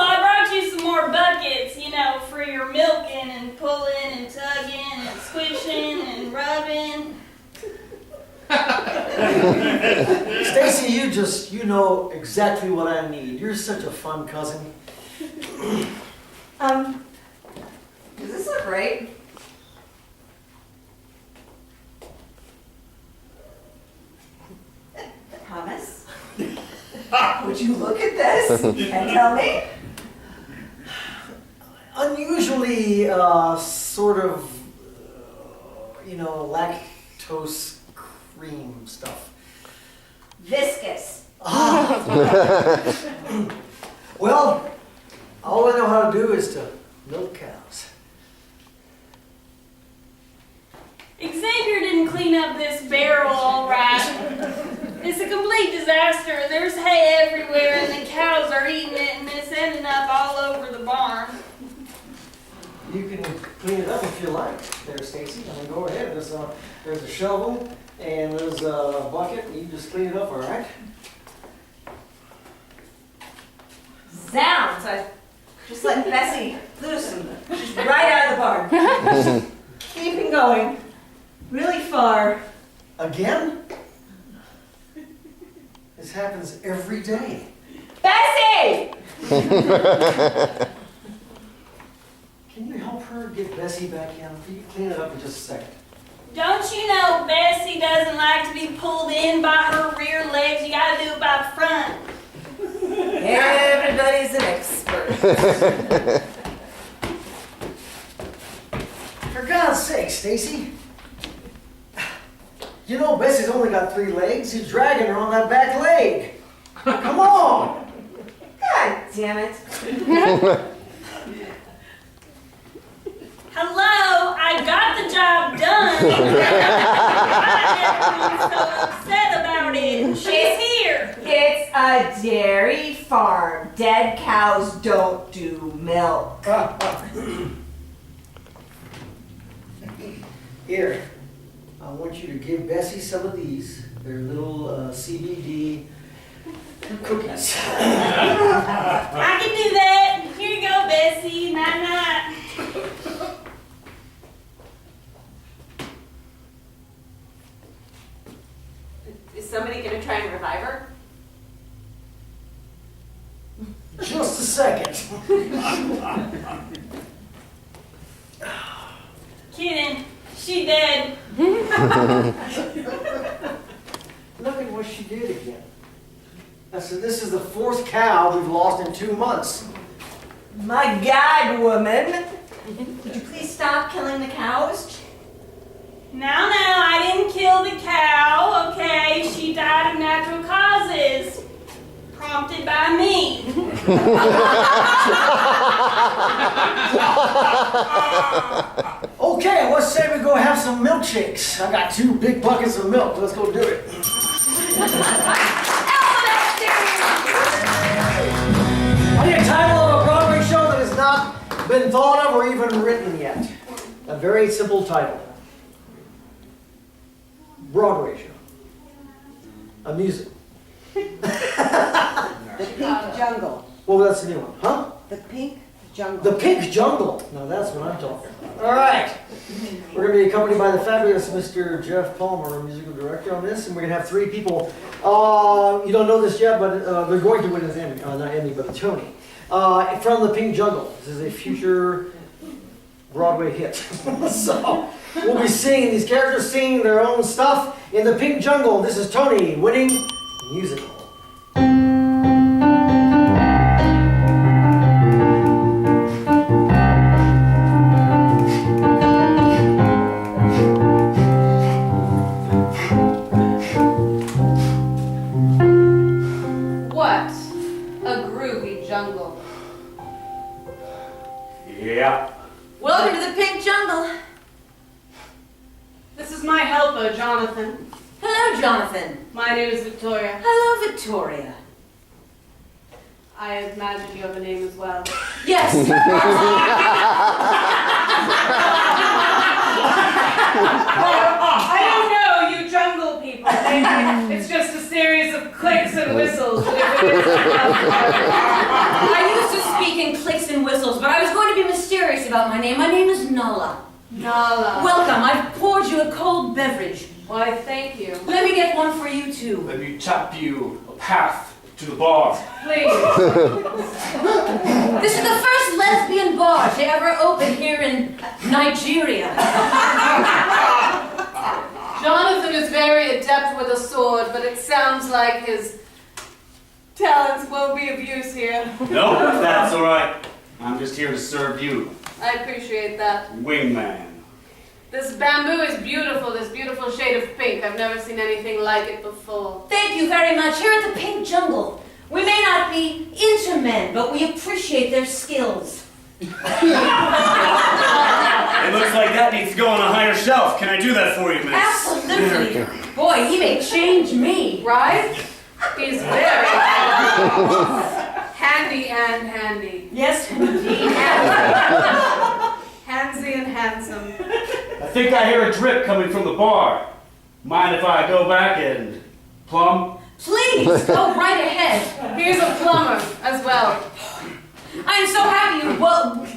I brought you some more buckets, you know, for your milking and pulling and tugging and squishing and rubbing. Stacy, you know exactly what I need. You're such a fun cousin. Does this look right? Thomas? Would you look at this and tell me? Unusually, sort of, lactose cream stuff. Viscous. Well, all I know how to do is to milk cows. Xavier didn't clean up this disaster. There's hay everywhere and the cows are eating it and it's ending up all over the barn. You can clean it up if you like, there, Stacy. I mean, go ahead. There's a shovel and there's a bucket. You just clean it up, all right? Zounds, I just let Bessie loose and she's right out of the barn. Keeping going. Really far. Again? This happens every day. Bessie! Can you help her get Bessie back in? You can clean it up in just a second. Don't you know Bessie doesn't like to be pulled in by her rear legs? You gotta do it by the front. Everybody's an expert. For God's sake, Stacy. You know Bessie's only got 3 legs. You're dragging her on that back leg. Come on. God damn it. Hello, I got the job done. Everyone's so upset about it. She's here. It's a dairy farm. Dead cows don't do milk. Here, I want you to give Bessie some of these. They're little CBD cookies. I can do that. Here you go, Bessie. Night night. Is somebody gonna try and revive her? Just a second. Kidding. She dead. Look at what she did again. I said, this is the 4th cow we've lost in 2 months. My God, woman. Would you please stop killing the cows? Now, I didn't kill the cow, okay? She died of natural causes. Prompted by me. Okay, let's say we go have some milkshakes. I got 2 big buckets of milk. Let's go do it. I need a title of a Broadway show that has not been thought of or even written yet. A very simple title. Broadway show. A music. The Pink Jungle. Well, that's the new one, huh? The Pink Jungle. The Pink Jungle. Now that's what I'm talking about. All right. We're going to be accompanied by the fabulous Mr. Jeff Palmer, our musical director on this, and we're going to have 3 people. You don't know this yet, but they're going to win an Emmy, not Emmy, but a Tony. From the Pink Jungle. This is a future Broadway hit. So we'll be seeing these characters singing their own stuff in the Pink Jungle. This is Tony winning musical. What a groovy jungle. Yeah. Welcome to the Pink Jungle. This is my helper, Jonathan. Hello, Jonathan. My name is Victoria. Hello, Victoria. I imagine you have a name as well. Yes. I don't know, you jungle people. It's just a series of clicks and whistles. I used to speak in clicks and whistles, but I was going to be mysterious about my name. My name is Nala. Nala. Welcome. I've poured you a cold beverage. Why, thank you. Let me get one for you, too. Let me tap you a path to the bar. Please. This is the first lesbian bar to ever open here in Nigeria. Jonathan is very adept with a sword, but it sounds like his talents won't be of use here. No, that's all right. I'm just here to serve you. I appreciate that. Wingman. This bamboo is beautiful, this beautiful shade of pink. I've never seen anything like it before. Thank you very much. Here at the Pink Jungle, we may not be into men, but we appreciate their skills. It looks like that needs to go on a higher shelf. Can I do that for you, miss? Absolutely. Boy, he may change me. Right? He is very handy. Handy and handy. Yes, indeed. Handsy and handsome. I think I hear a drip coming from the bar. Mind if I go back and plumb? Please, go right ahead. Here's a plumber as well. I am so happy you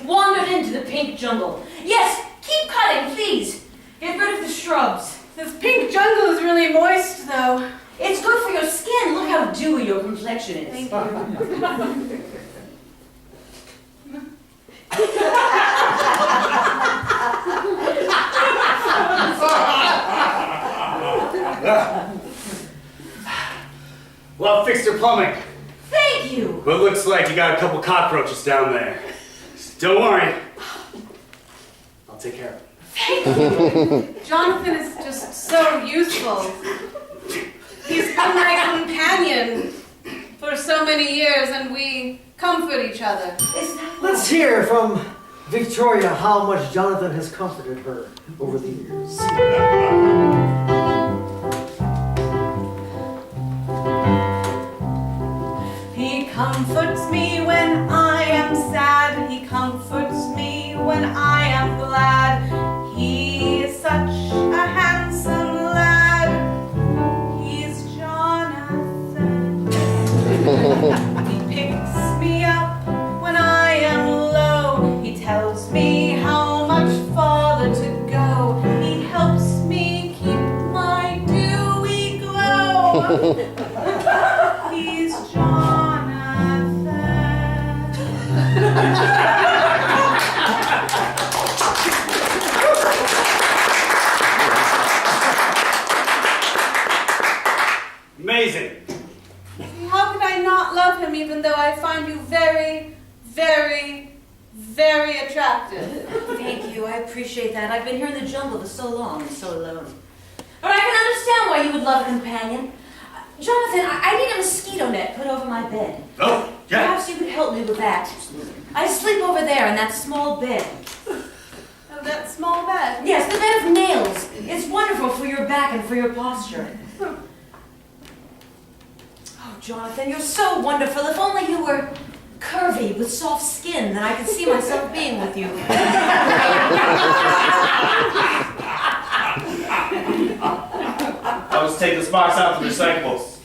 wandered into the pink jungle. Yes, keep cutting, please. Get rid of the shrubs. This pink jungle is really moist, though. It's good for your skin. Look how dewy your complexion is. Thank you. Well, fixed your plumbing. Thank you. Well, it looks like you got a couple cockroaches down there. Don't worry. I'll take care of it. Thank you. Jonathan is just so useful. He's been my companion for so many years, and we comfort each other. Let's hear from Victoria how much Jonathan has comforted her over the years. He comforts me when I am sad. He comforts me when I am glad. He is such a handsome lad. He's Jonathan. He picks me up when I am low. He tells me how much farther to go. He helps me keep my dewy glow. He's Jonathan. Amazing. How could I not love him even though I find you very, very, very attractive? Thank you. I appreciate that. I've been here in the jungle for so long and so alone. But I can understand why you would love a companion. Jonathan, I need a mosquito net put over my bed. Oh, yeah. Perhaps you could help me with that. I sleep over there in that small bed. Oh, that small bed? Yes, the bed of nails. It's wonderful for your back and for your posture. Oh, Jonathan, you're so wonderful. If only you were curvy with soft skin, then I could see myself being with you. I'll just take this box out for recyclables.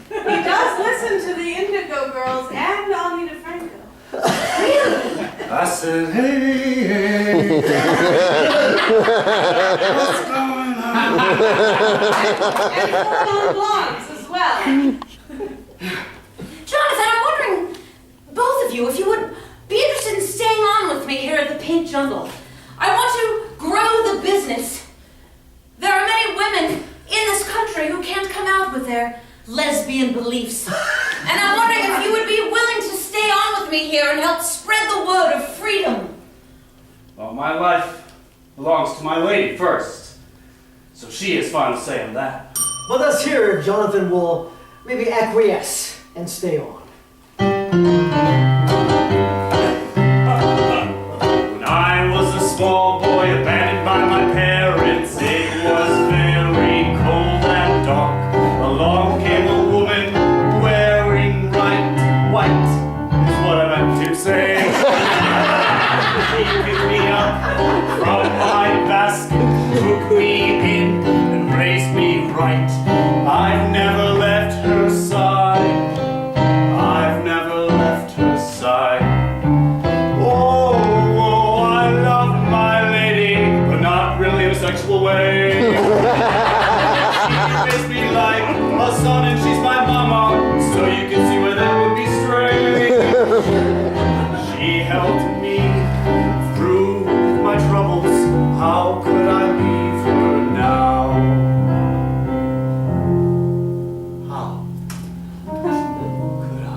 He does listen to the Indigo Girls and Ani DeFranco. I said, hey, hey. What's going on? And Hormone Blondes as well. Jonathan, I'm wondering, both of you, if you would be interested in staying on with me here at the Pink Jungle. I want to grow the business. There are many women in this country who can't come out with their lesbian beliefs. And I'm wondering if you would be willing to stay on with me here and help spread the word of freedom. Well, my life belongs to my lady first, so she has final say on that. Well, let's hear if Jonathan will maybe acquiesce and stay on. When I was a small boy abandoned by my parents, it was very cold and dark. Along came a woman wearing white, is what I meant to say. She picked me up from my basket, took me in and raised me right. I've never left her side. I've never left her side. Oh, I love my lady, but not really in a sexual way. She raised me like a son and she's my mama, so you can see where that would be strange. She helped me through my troubles. How could I leave her now? How could I?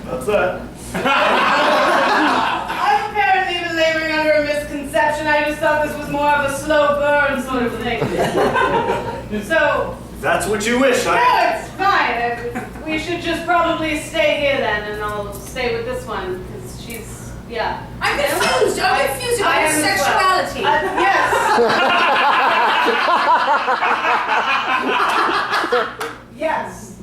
What's that? I've apparently been laboring under a misconception. I just thought this was more of a slow burn sort of thing. So, That's what you wish, no, it's fine. right. We should just probably stay here then, and I'll stay with this one because she's, yeah. I'm confused. I'm confused about his sexuality. Yes.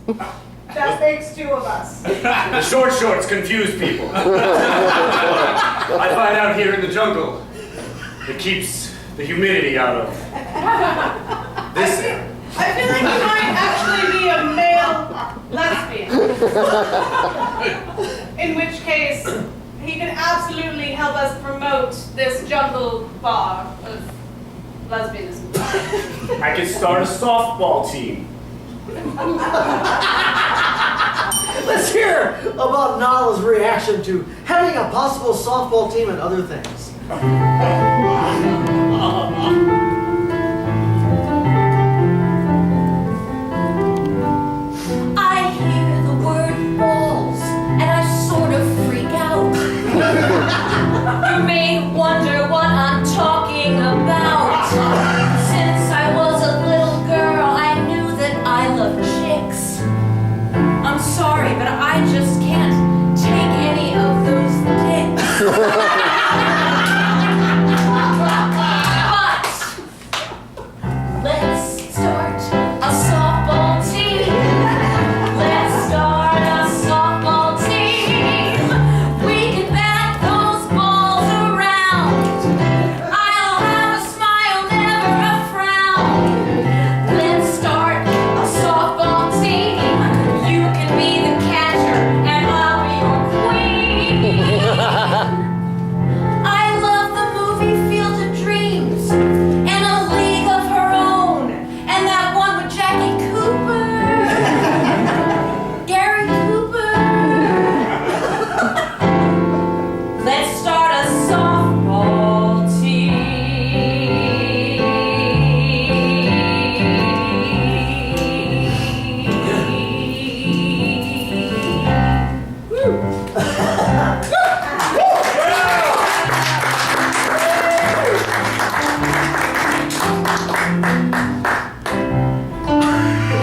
That makes two of us. The short shorts confuse people. I find out here in the jungle, it keeps the humidity out of this area. I feel like he might actually be a male lesbian. In which case, he can absolutely help us promote this jungle bar of lesbianism. I could start a softball team. Let's hear about Nala's reaction to having a possible softball team and other things. I hear the word balls, and I sort of freak out. You may wonder what I'm talking about. Since I was a little girl, I knew that I loved chicks. I'm sorry, but I just can't take any of those dicks. But let's start a softball team. Let's start a softball team. We can bat those balls around. I'll have a smile, never a frown. Let's start a softball team. You can be the catcher and I'll be your queen. I love the movie Field of Dreams and A League of Her Own and that one with Jackie Cooper. Gary Cooper. Let's start a softball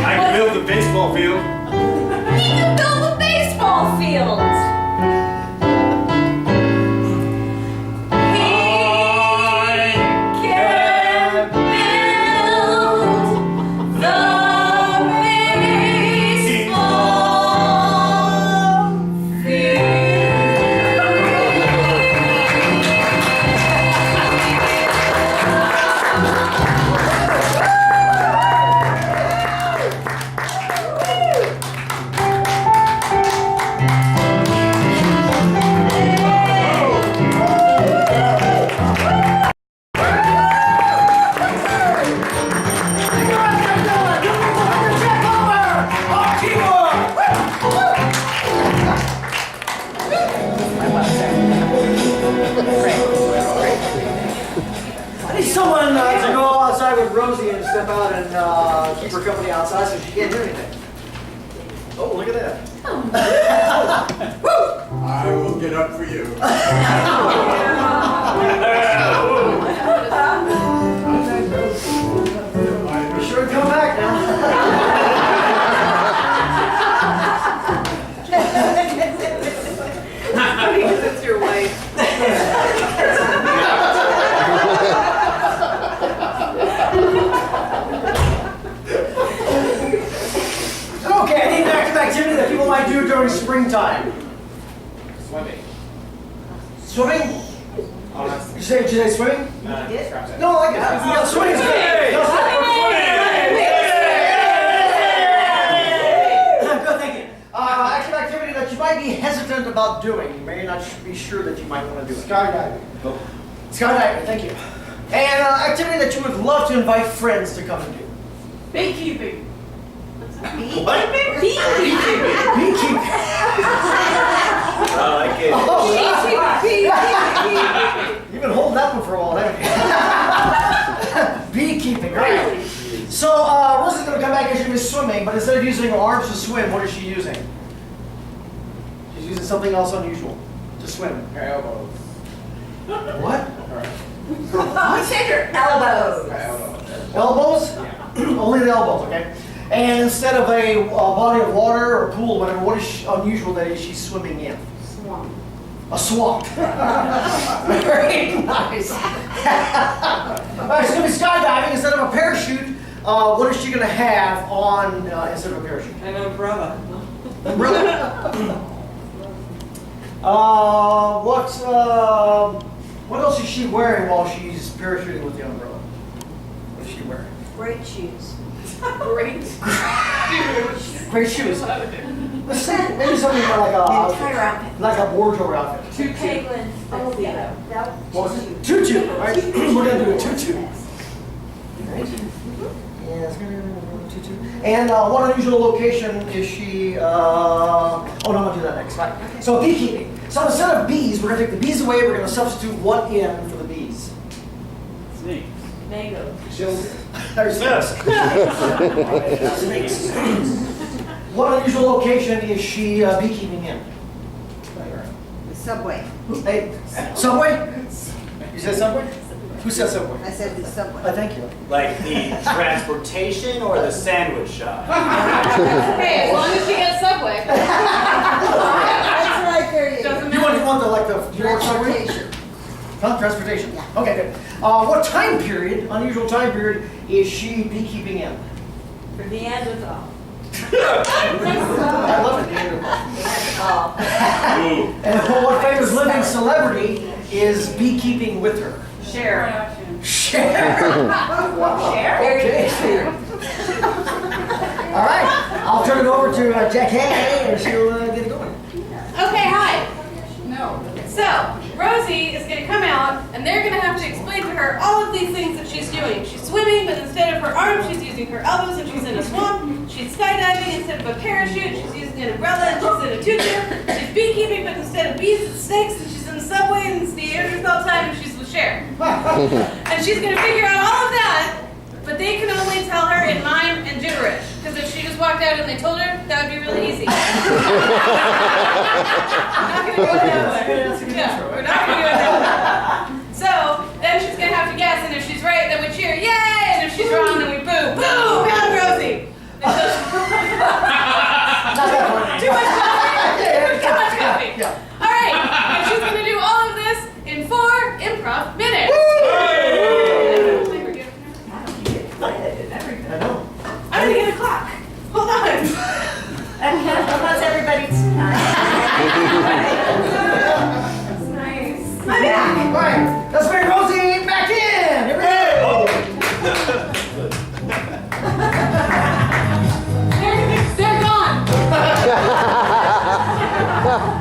I can build the baseball field. He can build a baseball field. He can build the baseball I need someone to go outside with Rosie and step out and keep her company outside so she can't hear anything. Oh, look at that. I will get up for you. Be sure to come back Because it's your wife. Okay, I need an active activity that people might do during springtime. Swimming. Swimming? You say swimming? No, like yeah, swimming's good. Good, thank you. Active activity that you might be hesitant about doing. You may not be sure that you might want to do it. Skydiving. Skydiving, thank you. And activity that you would love to invite friends to come and do. Beekeeping. What? Beekeeping. I like it. You've been holding that one for a while, haven't you? Beekeeping, right. So, Rosie's going to come back and she's going to be swimming, but instead of using her arms to swim, what is she using? She's using something else unusual to swim. Her elbows. What? Consider elbows. Elbows? Only the elbows, okay. And instead of a body of water or pool, whatever, what is unusual that is she's swimming in? Swamp. A swamp. Very nice. All right, she's going to be skydiving. Instead of a parachute, what is she going to have on instead of a parachute? An umbrella. Umbrella. What else is she wearing while she's parachuting with the umbrella? What is she wearing? Great shoes. Great shoes. Let's say maybe something like Entire outfit. like a wardrobe outfit. Oh, yeah. That What was it? Tutu. Right? We're gonna do a tutu. Right? Yeah, it's gonna be a tutu. And what unusual location is she? Oh no, I'm gonna do that next. Right. So beekeeping. So instead of bees, we're gonna take the bees away. We're gonna substitute what in for the bees? Snakes. mango. There's snakes. What unusual location is she beekeeping in? The subway. Hey, Subway? You said Subway? Who said Subway? I said the subway. Thank you. Like the transportation or the sandwich shop? Hey, as long as she gets Subway. That's right there, you go. Doesn't You matter. want the Subway? Transportation. Huh? Transportation? Yeah. Okay, good. What time period, unusual time period, is she beekeeping in? For Neanderthal. I love it. And what famous living celebrity is beekeeping with her? Share. Cher. Okay. All right. I'll turn it over to Jackie, and she'll get it going. Okay, hi. No. So, Rosie is going to come out, and they're going to have to explain to her all of these things that she's doing. She's swimming, but instead of her arms, she's using her elbows, and she's in a swamp. She's skydiving instead of a parachute. She's using an umbrella, and she's in a tutu. She's beekeeping, but instead of bees, it's snakes, and she's in the subway, and it's Neanderthal time, and she's with Cher. And she's going to figure out all of that, but they can only tell her in mime and gibberish. Because if she just walked out and they told her, that would be really easy. We're not going to go that way. Yeah, we're not going to do it that way. So then she's going to have to guess, and if she's right, then we cheer, yay! And if she's wrong, then we boo. Boo! Pound Rosie! And so too much coffee? Too much coffee. All right, and she's going to do all of this in 4 improv minutes. I know. I'm going to get a clock. Hold on. How's everybody tonight? That's nice. I'm back. All right. Let's bring Rosie back in. Here we go. They're gone.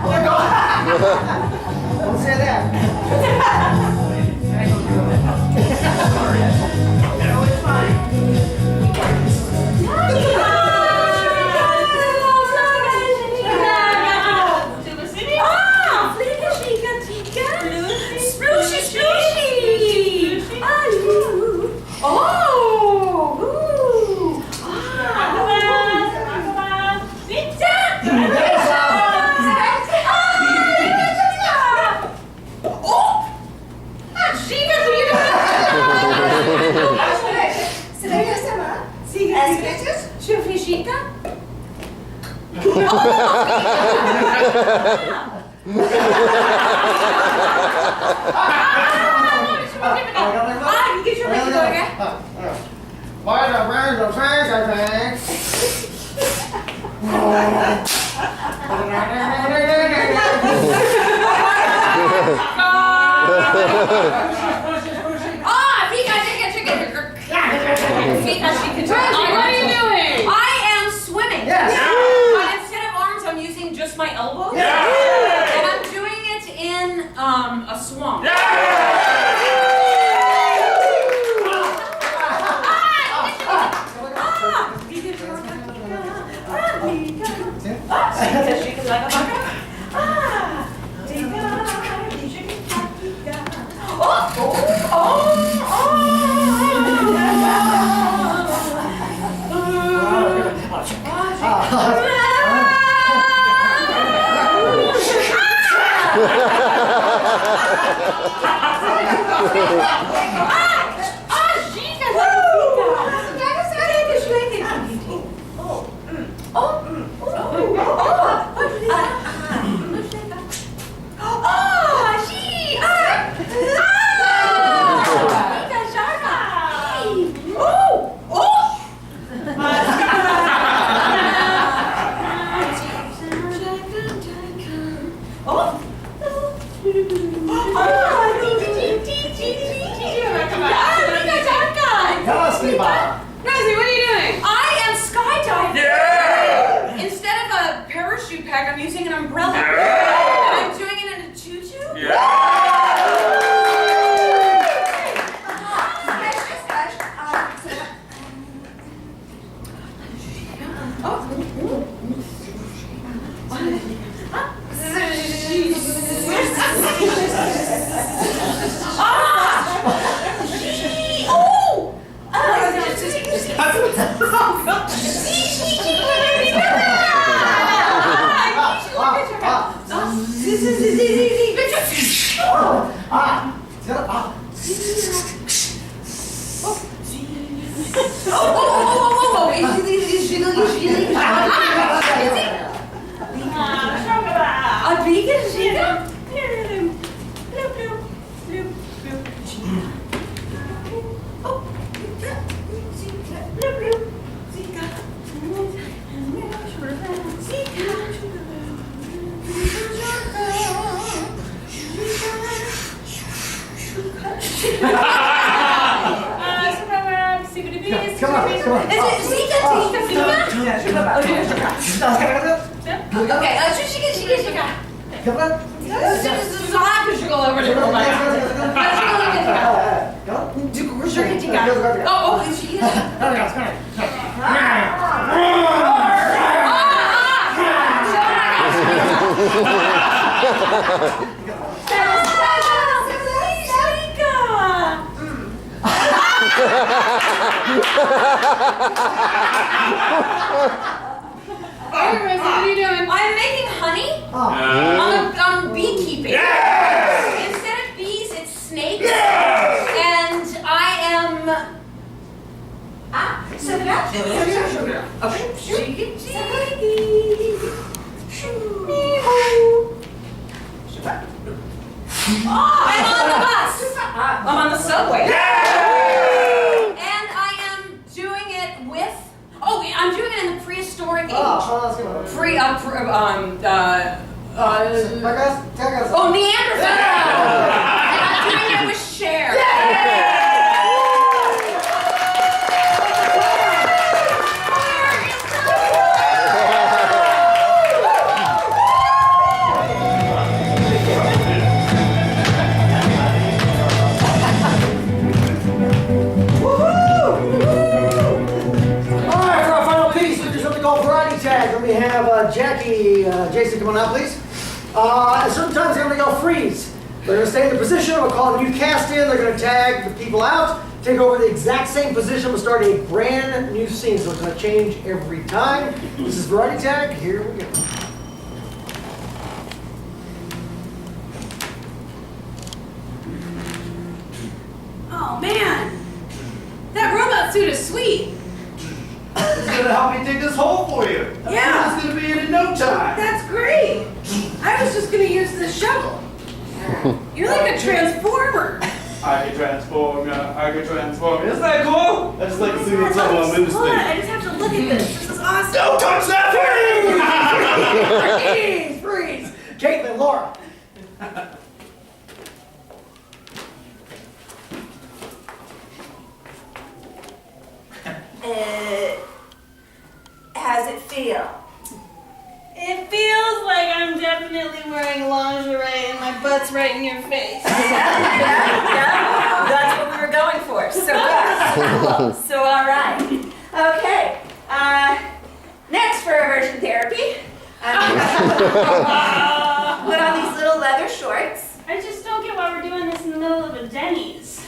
They're gone. Don't say that. No, it's fine. What are you doing? I am swimming. Yes. But instead of arms, I'm using just my elbows. Yes. And I'm doing it in a swamp. Rosie, what are you doing? I am skydiving. Yeah! Instead of a parachute pack, I'm using an umbrella. Yeah. And I'm doing it in a tutu. What are you doing? I'm making honey. I'm beekeeping. Yeah! Instead of bees, it's snakes. Yeah! And I am. So that's I'm on the bus. I'm on the subway. Yeah! And I am doing it with. Oh, I'm doing it in the prehistoric age. Neanderthal. And I'm doing it with Cher. Let me have Jackie, Jason, come on out, please. At certain times, they're going to go freeze. They're going to stay in the position. We'll call a new cast in. They're going to tag the people out, take over the exact same position. We'll start a brand new scene, so it's going to change every time. This is Variety Tag. Here we go. Oh man, that robot suit is sweet. It's gonna help me dig this hole for you. Yeah. It's gonna be in no time. That's great. I was just gonna use this shovel. You're like a transformer. I can transform. Isn't that cool? I just like to see what's up on this Hold on, thing. I just have to look at this. This is awesome. Don't touch that Freeze! Freeze! Caitlin, Laura. How's it feel? It feels like I'm definitely wearing lingerie and my butt's right in your face. Yeah, that's what we were going for. So good. So all right. Okay. Next for aversion therapy, I'm gonna put on these little leather shorts. I just don't get why we're doing this in the middle of a Denny's.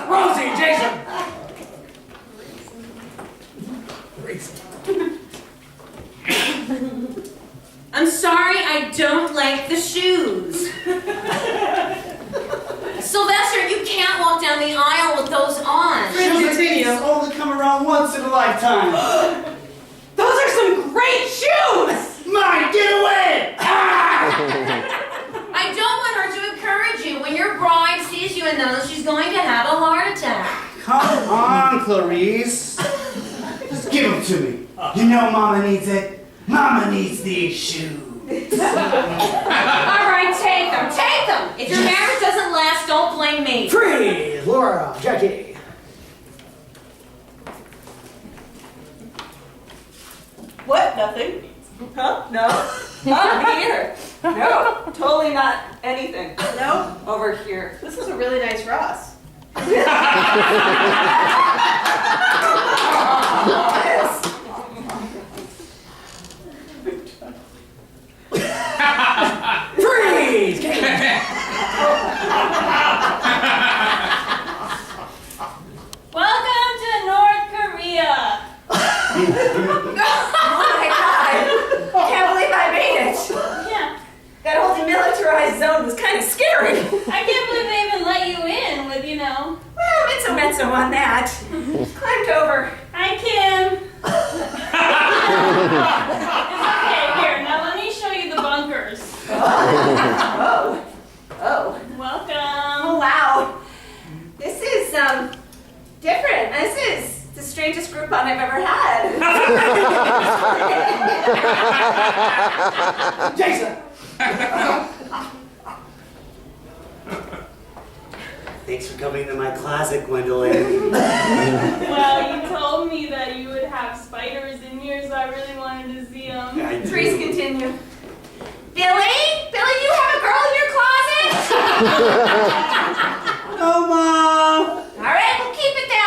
Rosie, Jason. I'm sorry, I don't like the shoes. Sylvester, you can't walk down the aisle with those on. Shoes like these only come around once in a lifetime. Those are some great shoes. Mine, get away! I don't want her to encourage you. When your bride sees you in those, she's going to have a heart attack. Come on, Clarice. Just give them to me. You know Mama needs it. Mama needs these shoes. All right, take them. Take them. If your marriage doesn't last, don't blame me. Freeze! Laura, Jackie. What? Nothing? Huh? No? Oh, me either. No, totally not anything. No? Over here. This is a really nice Ross. Freeze! Welcome to North Korea. Oh my God! Can't believe I made it. Yeah. That whole demilitarized zone was kind of scary. I can't believe they even let you in with, Well, mezzo on that. Climbed over. Hi, Kim. Okay, here, now let me show you the bunkers. Oh. Welcome. Oh, wow. This is, different. This is the strangest Groupon I've ever had. Jason! Thanks for coming to my closet, Gwendolyn. Well, you told me that you would have spiders in here, so I really wanted to see them. I do. Please continue. Billy? Billy, you have a girl in your closet? Oh, Mom! All right, we'll keep it that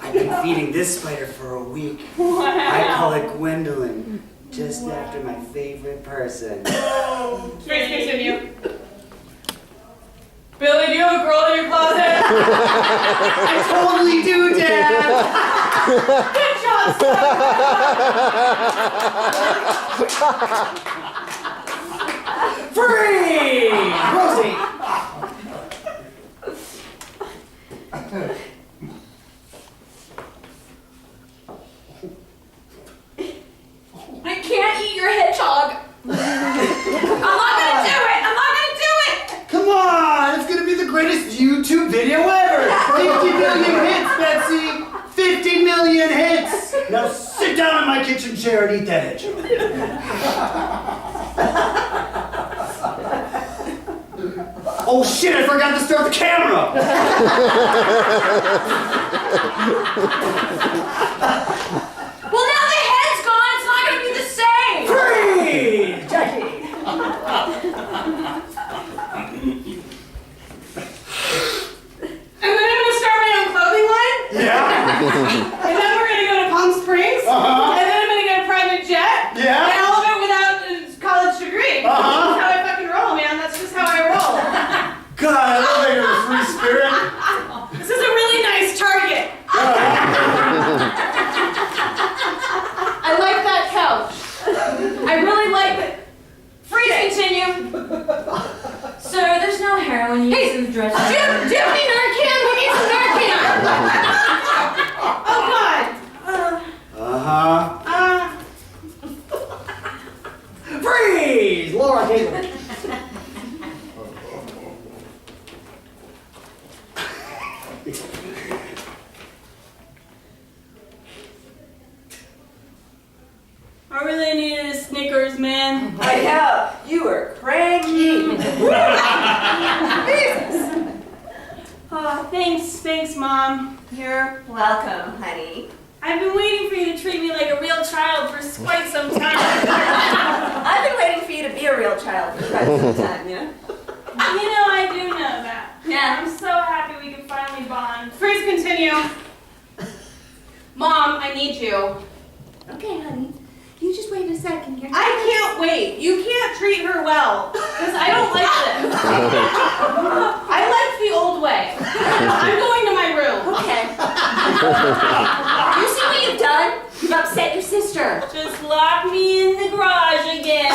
I've been feeding this spider for a week. Wow. I call it Gwendolyn, just after my favorite person. Please continue. Billy, do you have a girl in your closet? I totally do, Dad! Good job, son. Freeze! Rosie! I can't eat your hedgehog. I'm not gonna do it. I'm not gonna do it. Come on! It's gonna be the greatest YouTube video ever! 50 million hits, Betsy! 50 million hits! Now sit down in my kitchen chair and eat that hedgehog. Oh shit, I forgot to start the camera! Well, now the head's gone. It's not going to be the same. Freeze! Jackie! And then I'm going to start my own clothing line. Yeah? And then we're going to go to Palm Springs. Uh-huh. And then I'm going to get a private jet. Yeah? And all of it without a college degree. Uh-huh. That's how I fucking roll, man. That's just how I roll. God, I love that you're a free spirit. This is a really nice Target. I like that couch. I really like it. Freeze, continue. Sir, there's no heroin used in the dressing room. Do you have any Narcan? We need some Narcan. Oh, God. Freeze! Laura Caitlin. I really needed a Snickers, man. I know. You were cranky. Jesus. Oh, thanks, Mom. You're welcome, honey. I've been waiting for you to treat me like a real child for quite some time. I've been waiting for you to be a real child for quite some time, you know? I do know that. Yeah. I'm so happy we can finally bond. Freeze, continue. Mom, I need you. Okay, honey. You just wait a second here. I can't wait. You can't treat her well. Because I don't like this. I liked the old way. I'm going to my room. Okay. You see what you've done? You've upset your sister. Just lock me in the garage again.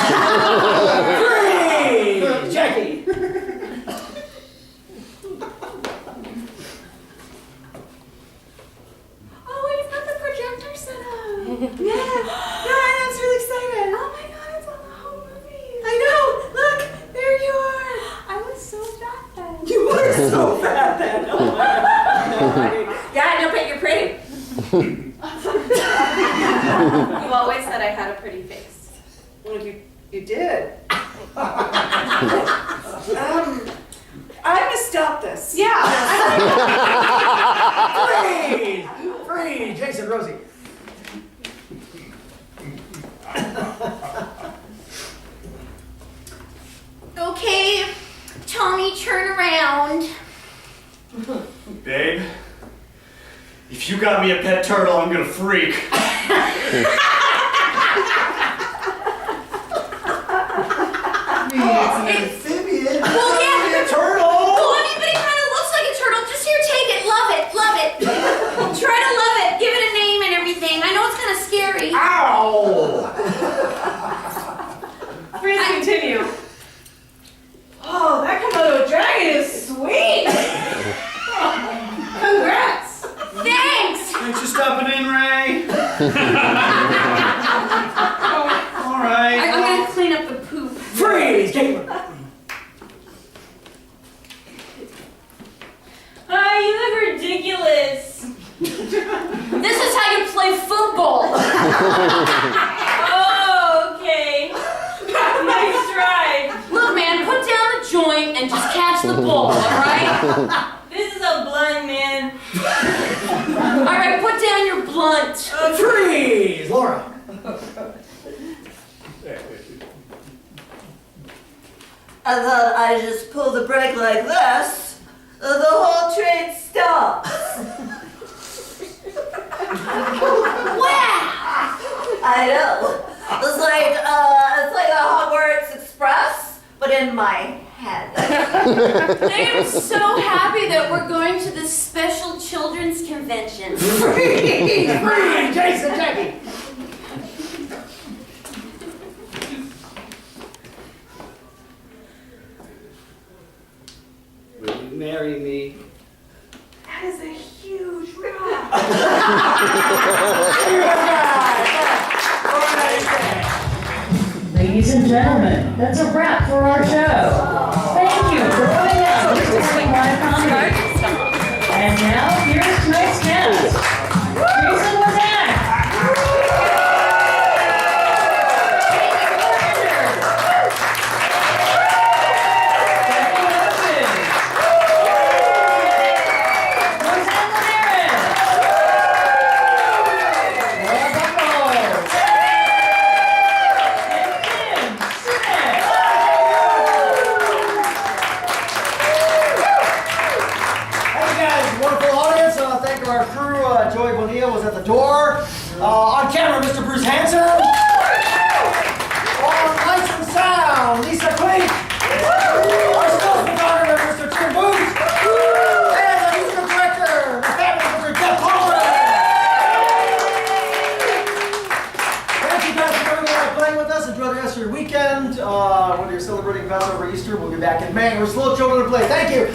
Freeze! Jackie! Oh, you've got the projector set up. Yeah, I'm really excited. Oh my God, it's on the whole movie. I know. Look, there you are. I was so fat then. You were so fat then. Oh my God. Yeah, I know, but you're pretty. You always said I had a pretty face. Well, you did. I'm gonna stop this. Yeah. Free, Jason, Rosie. Okay, Tommy, turn around. Babe, if you got me a pet turtle, I'm gonna freak. It's an amphibian. Well, yeah. A turtle. Well, I mean, but it kind of looks like a turtle. Just here, take it. Love it. Love it. Try to love it. Give it a name and everything. I know it's kind of scary. Ow! Please continue. Oh, that Komodo dragon is sweet. Congrats. Thanks. Thanks for stopping in, Ray. All right. I'm going to clean up the poop. Freeze, Caitlin. You look ridiculous. This is how you play football. Oh, okay. Nice try. Look, man, put down the joint and just catch the ball, all right? This is a blind man. All right, put down your blunt. Freeze, Laura. I thought I just pull the brake like this, the whole train stops. Wow! I know. It's like a Hogwarts Express, but in my head. I am so happy that we're going to this special children's convention. Free, Jason, Jackie. Will you marry me? That is a huge rock. Ladies and gentlemen, that's a wrap for our show. Thank you for coming out to supporting live comedy. And now, here's tonight's guest, Jason Wozniak. Was at the door. On camera, Mr. Bruce Hanson. On lights and sound, Lisa Cleek. Our stills photographer, Mr. Tim Booth. And the musical director, the fabulous Mr. Jeff Palmer. Thank you guys for coming over and playing with us. Enjoy the rest of your weekend. Whether you're celebrating Passover or Easter, we'll be back in May. We're slow children to play. Thank you.